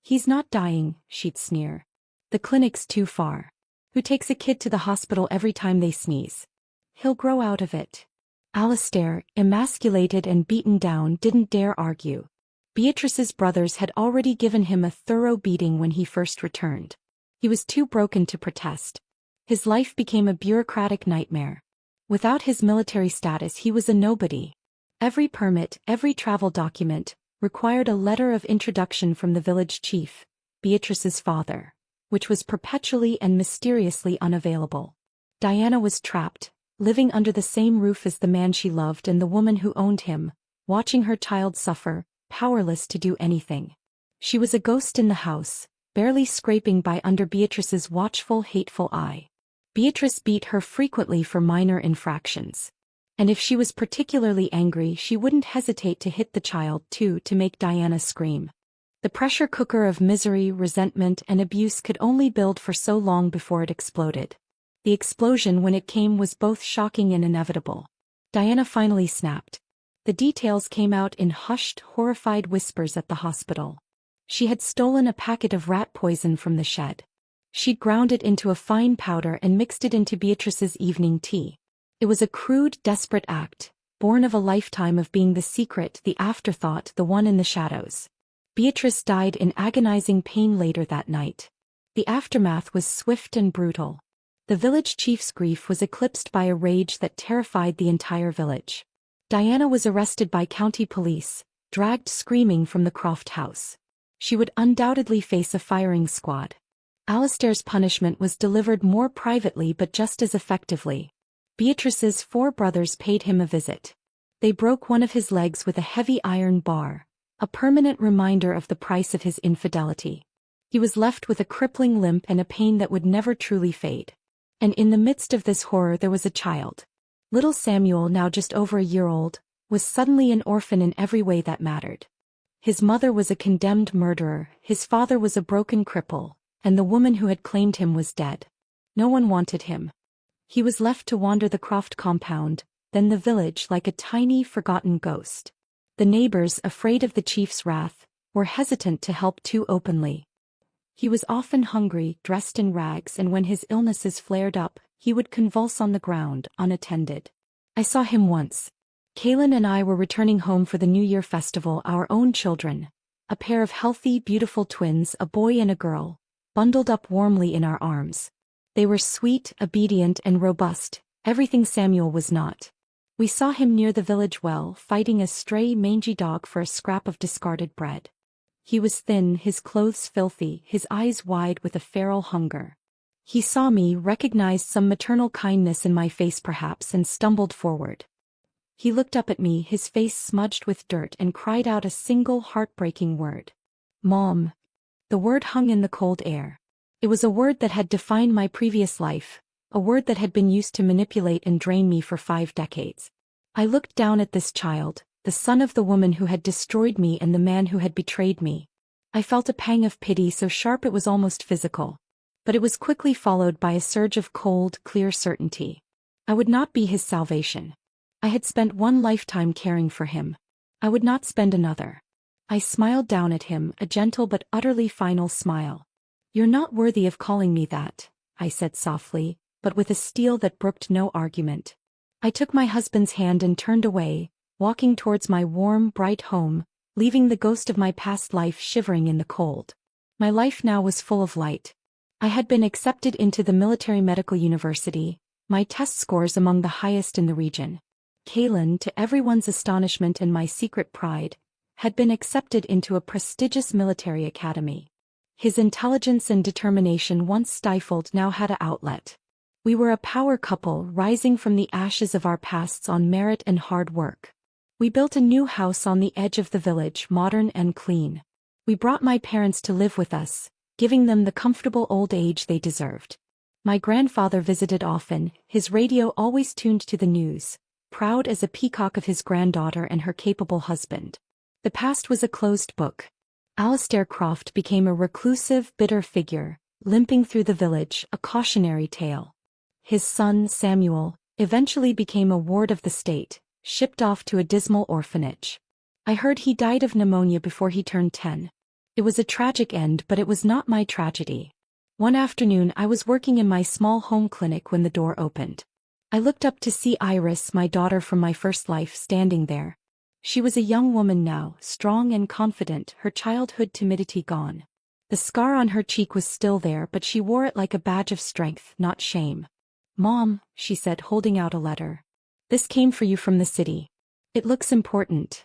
"He's not dying," she'd sneer. "The clinic's too far. Who takes a kid to the hospital every time they sneeze? He'll grow out of it." Alistair, emasculated and beaten down, didn't dare argue. Beatrice's brothers had already given him a thorough beating when he first returned. He was too broken to protest. His life became a bureaucratic nightmare. Without his military status, he was a nobody. Every permit, every travel document, required a letter of introduction from the village chief, Beatrice's father, which was perpetually and mysteriously unavailable. Diana was trapped, living under the same roof as the man she loved and the woman who owned him, watching her child suffer, powerless to do anything. She was a ghost in the house, barely scraping by under Beatrice's watchful, hateful eye. Beatrice beat her frequently for minor infractions. And if she was particularly angry, she wouldn't hesitate to hit the child too, to make Diana scream. The pressure cooker of misery, resentment, and abuse could only build for so long before it exploded. The explosion, when it came, was both shocking and inevitable. Diana finally snapped. The details came out in hushed, horrified whispers at the hospital. She had stolen a packet of rat poison from the shed. She'd ground it into a fine powder and mixed it into Beatrice's evening tea. It was a crude, desperate act, born of a lifetime of being the secret, the afterthought, the one in the shadows. Beatrice died in agonizing pain later that night. The aftermath was swift and brutal. The village chief's grief was eclipsed by a rage that terrified the entire village. Diana was arrested by county police, dragged screaming from the Croft house. She would undoubtedly face a firing squad. Alistair's punishment was delivered more privately but just as effectively. Beatrice's 4 brothers paid him a visit. They broke one of his legs with a heavy iron bar, a permanent reminder of the price of his infidelity. He was left with a crippling limp and a pain that would never truly fade. And in the midst of this horror there was a child. Little Samuel, now just over a year old, was suddenly an orphan in every way that mattered. His mother was a condemned murderer, his father was a broken cripple, and the woman who had claimed him was dead. No one wanted him. He was left to wander the Croft compound, then the village like a tiny, forgotten ghost. The neighbors, afraid of the chief's wrath, were hesitant to help too openly. He was often hungry, dressed in rags, and when his illnesses flared up, he would convulse on the ground, unattended. I saw him once. Kaylin and I were returning home for the New Year festival, our own children. A pair of healthy, beautiful twins, a boy and a girl, bundled up warmly in our arms. They were sweet, obedient, and robust, everything Samuel was not. We saw him near the village well, fighting a stray, mangy dog for a scrap of discarded bread. He was thin, his clothes filthy, his eyes wide with a feral hunger. He saw me, recognized some maternal kindness in my face perhaps, and stumbled forward. He looked up at me, his face smudged with dirt, and cried out a single heartbreaking word. Mom. The word hung in the cold air. It was a word that had defined my previous life, a word that had been used to manipulate and drain me for 5 decades. I looked down at this child, the son of the woman who had destroyed me and the man who had betrayed me. I felt a pang of pity so sharp it was almost physical. But it was quickly followed by a surge of cold, clear certainty. I would not be his salvation. I had spent one lifetime caring for him. I would not spend another. I smiled down at him, a gentle but utterly final smile. You're not worthy of calling me that, I said softly, but with a steel that brooked no argument. I took my husband's hand and turned away, walking towards my warm, bright home, leaving the ghost of my past life shivering in the cold. My life now was full of light. I had been accepted into the military medical university, my test scores among the highest in the region. Kaylin, to everyone's astonishment and my secret pride, had been accepted into a prestigious military academy. His intelligence and determination, once stifled, now had an outlet. We were a power couple, rising from the ashes of our pasts on merit and hard work. We built a new house on the edge of the village, modern and clean. We brought my parents to live with us, giving them the comfortable old age they deserved. My grandfather visited often, his radio always tuned to the news, proud as a peacock of his granddaughter and her capable husband. The past was a closed book. Alistair Croft became a reclusive, bitter figure, limping through the village, a cautionary tale. His son, Samuel, eventually became a ward of the state, shipped off to a dismal orphanage. I heard he died of pneumonia before he turned 10. It was a tragic end, but it was not my tragedy. One afternoon I was working in my small home clinic when the door opened. I looked up to see Iris, my daughter from my first life, standing there. She was a young woman now, strong and confident, her childhood timidity gone. The scar on her cheek was still there, but she wore it like a badge of strength, not shame. Mom, she said, holding out a letter. This came for you from the city. It looks important.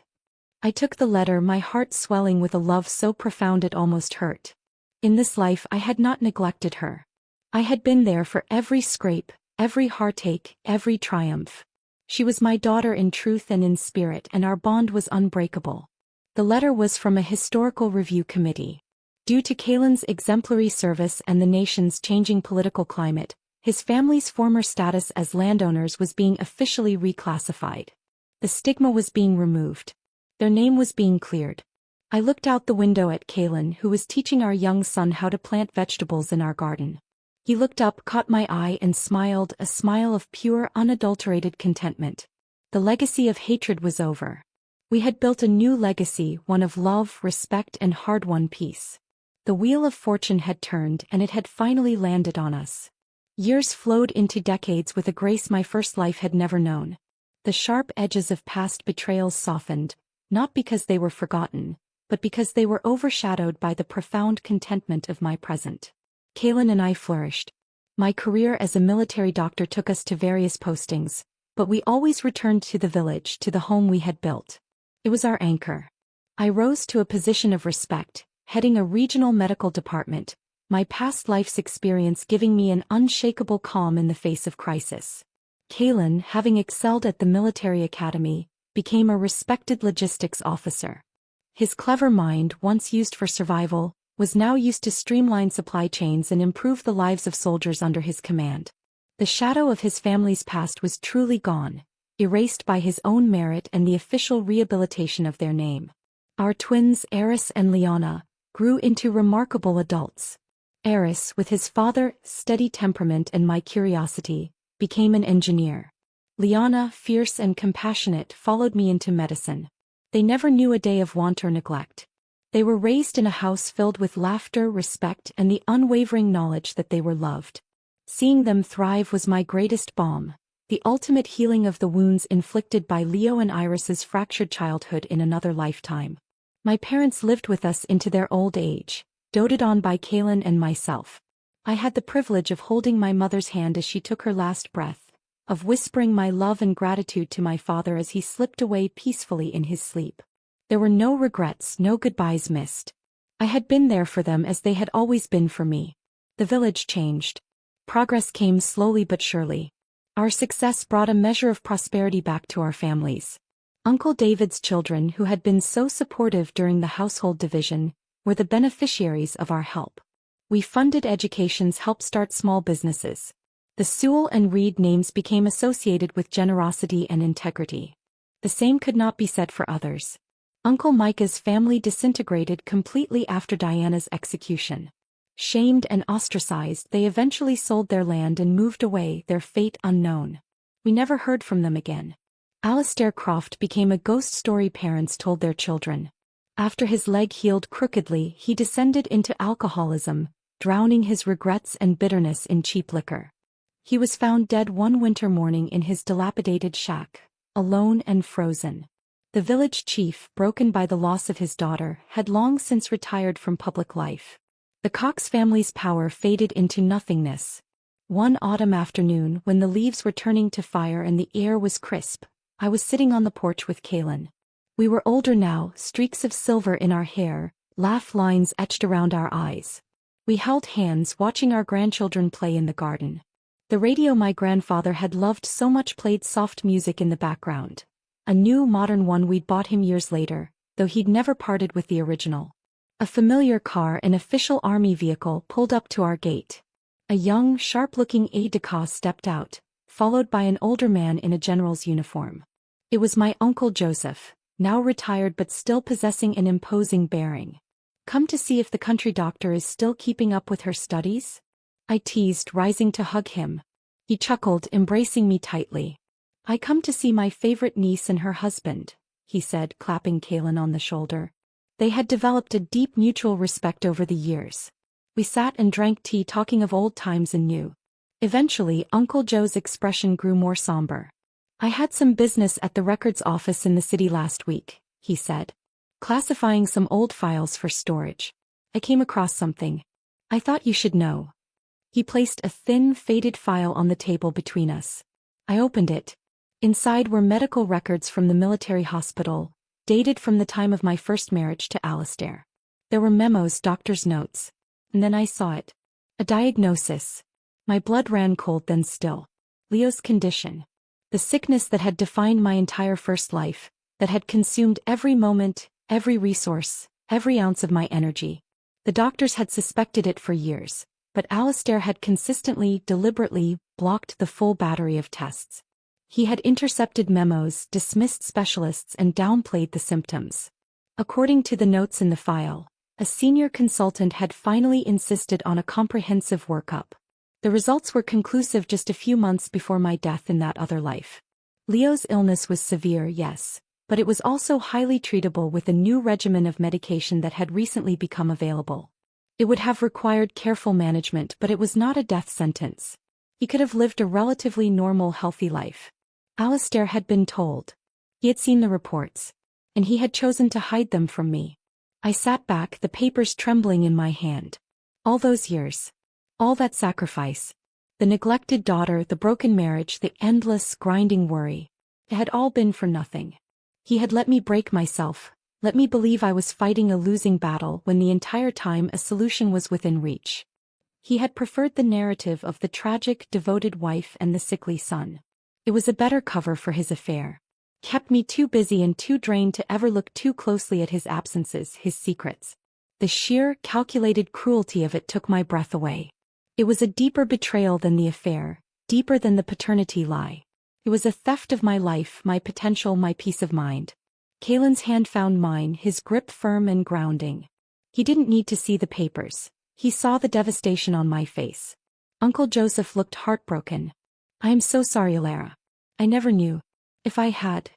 I took the letter, my heart swelling with a love so profound it almost hurt. In this life I had not neglected her. I had been there for every scrape, every heartache, every triumph. She was my daughter in truth and in spirit, and our bond was unbreakable. The letter was from a historical review committee. Due to Kaylin's exemplary service and the nation's changing political climate, his family's former status as landowners was being officially reclassified. The stigma was being removed. Their name was being cleared. I looked out the window at Kaylin, who was teaching our young son how to plant vegetables in our garden. He looked up, caught my eye, and smiled, a smile of pure, unadulterated contentment. The legacy of hatred was over. We had built a new legacy, one of love, respect, and hard-won peace. The wheel of fortune had turned, and it had finally landed on us. Years flowed into decades with a grace my first life had never known. The sharp edges of past betrayals softened, not because they were forgotten, but because they were overshadowed by the profound contentment of my present. Kaylin and I flourished. My career as a military doctor took us to various postings, but we always returned to the village, to the home we had built. It was our anchor. I rose to a position of respect, heading a regional medical department, my past life's experience giving me an unshakable calm in the face of crisis. Kaylin, having excelled at the military academy, became a respected logistics officer. His clever mind, once used for survival, was now used to streamline supply chains and improve the lives of soldiers under his command. The shadow of his family's past was truly gone, erased by his own merit and the official rehabilitation of their name. Our twins Eris and Liana grew into remarkable adults. Eris, with his father's steady temperament and my curiosity, became an engineer. Liana, fierce and compassionate, followed me into medicine. They never knew a day of want or neglect. They were raised in a house filled with laughter, respect, and the unwavering knowledge that they were loved. Seeing them thrive was my greatest balm, the ultimate healing of the wounds inflicted by Leo and Iris's fractured childhood in another lifetime. My parents lived with us into their old age, doted on by Kaylin and myself. I had the privilege of holding my mother's hand as she took her last breath, of whispering my love and gratitude to my father as he slipped away peacefully in his sleep. There were no regrets, no goodbyes missed. I had been there for them as they had always been for me. The village changed. Progress came slowly but surely. Our success brought a measure of prosperity back to our families. Uncle David's children, who had been so supportive during the household division, were the beneficiaries of our help. We funded educations, helped start small businesses. The Sewell and Reed names became associated with generosity and integrity. The same could not be said for others. Uncle Micah's family disintegrated completely after Diana's execution. Shamed and ostracized, they eventually sold their land and moved away, their fate unknown. We never heard from them again. Alastair Croft became a ghost story parents told their children. After his leg healed crookedly, he descended into alcoholism, drowning his regrets and bitterness in cheap liquor. He was found dead one winter morning in his dilapidated shack, alone and frozen. The village chief, broken by the loss of his daughter, had long since retired from public life. The Cox family's power faded into nothingness. One autumn afternoon, when the leaves were turning to fire and the air was crisp, I was sitting on the porch with Kaylin. We were older now, streaks of silver in our hair, laugh lines etched around our eyes. We held hands, watching our grandchildren play in the garden. The radio my grandfather had loved so much played soft music in the background. A new modern one we'd bought him years later, though he'd never parted with the original. A familiar car, an official army vehicle, pulled up to our gate. A young, sharp-looking aide-de-camp stepped out, followed by an older man in a general's uniform. It was my Uncle Joseph, now retired but still possessing an imposing bearing. "Come to see if the country doctor is still keeping up with her studies?" I teased, rising to hug him. He chuckled, embracing me tightly. "I come to see my favorite niece and her husband," he said, clapping Kaylin on the shoulder. They had developed a deep mutual respect over the years. We sat and drank tea, talking of old times and new. Eventually, Uncle Joe's expression grew more somber. "I had some business at the records office in the city last week," he said. "Classifying some old files for storage. I came across something I thought you should know." He placed a thin, faded file on the table between us. I opened it. Inside were medical records from the military hospital, dated from the time of my first marriage to Alastair. There were memos, doctor's notes. And then I saw it. A diagnosis. My blood ran cold then still. Leo's condition. The sickness that had defined my entire first life, that had consumed every moment, every resource, every ounce of my energy. The doctors had suspected it for years, but Alastair had consistently, deliberately, blocked the full battery of tests. He had intercepted memos, dismissed specialists, and downplayed the symptoms. According to the notes in the file, a senior consultant had finally insisted on a comprehensive workup. The results were conclusive just a few months before my death in that other life. Leo's illness was severe, yes, but it was also highly treatable with a new regimen of medication that had recently become available. It would have required careful management, but it was not a death sentence. He could have lived a relatively normal, healthy life. Alastair had been told. He had seen the reports. And he had chosen to hide them from me. I sat back, the papers trembling in my hand. All those years. All that sacrifice. The neglected daughter, the broken marriage, the endless, grinding worry. It had all been for nothing. He had let me break myself, let me believe I was fighting a losing battle when the entire time a solution was within reach. He had preferred the narrative of the tragic, devoted wife and the sickly son. It was a better cover for his affair. Kept me too busy and too drained to ever look too closely at his absences, his secrets. The sheer, calculated cruelty of it took my breath away. It was a deeper betrayal than the affair, deeper than the paternity lie. It was a theft of my life, my potential, my peace of mind. Kalen's hand found mine, his grip firm and grounding. He didn't need to see the papers. He saw the devastation on my face. Uncle Joseph looked heartbroken. "I am so sorry, Alara. I never knew. If I had—"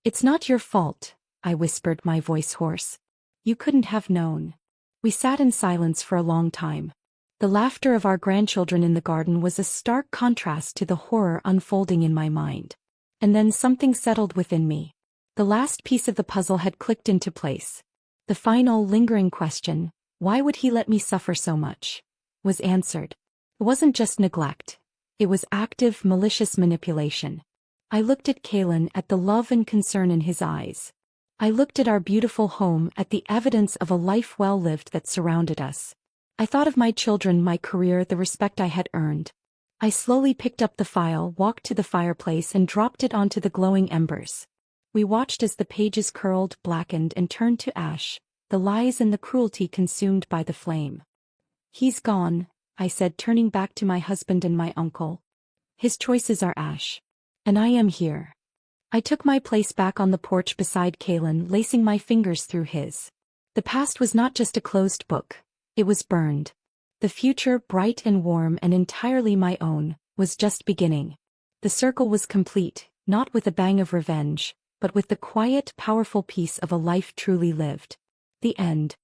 "It's not your fault," I whispered, my voice hoarse. "You couldn't have known." We sat in silence for a long time. The laughter of our grandchildren in the garden was a stark contrast to the horror unfolding in my mind. And then something settled within me. The last piece of the puzzle had clicked into place. The final, lingering question, "Why would he let me suffer so much?" was answered. It wasn't just neglect. It was active, malicious manipulation. I looked at Kalen, at the love and concern in his eyes. I looked at our beautiful home, at the evidence of a life well lived that surrounded us. I thought of my children, my career, the respect I had earned. I slowly picked up the file, walked to the fireplace, and dropped it onto the glowing embers. We watched as the pages curled, blackened, and turned to ash, the lies and the cruelty consumed by the flame. "He's gone," I said, turning back to my husband and my uncle. "His choices are ash. And I am here." I took my place back on the porch beside Kalen, lacing my fingers through his. The past was not just a closed book. It was burned. The future, bright and warm and entirely my own, was just beginning. The circle was complete, not with a bang of revenge, but with the quiet, powerful peace of a life truly lived. The end.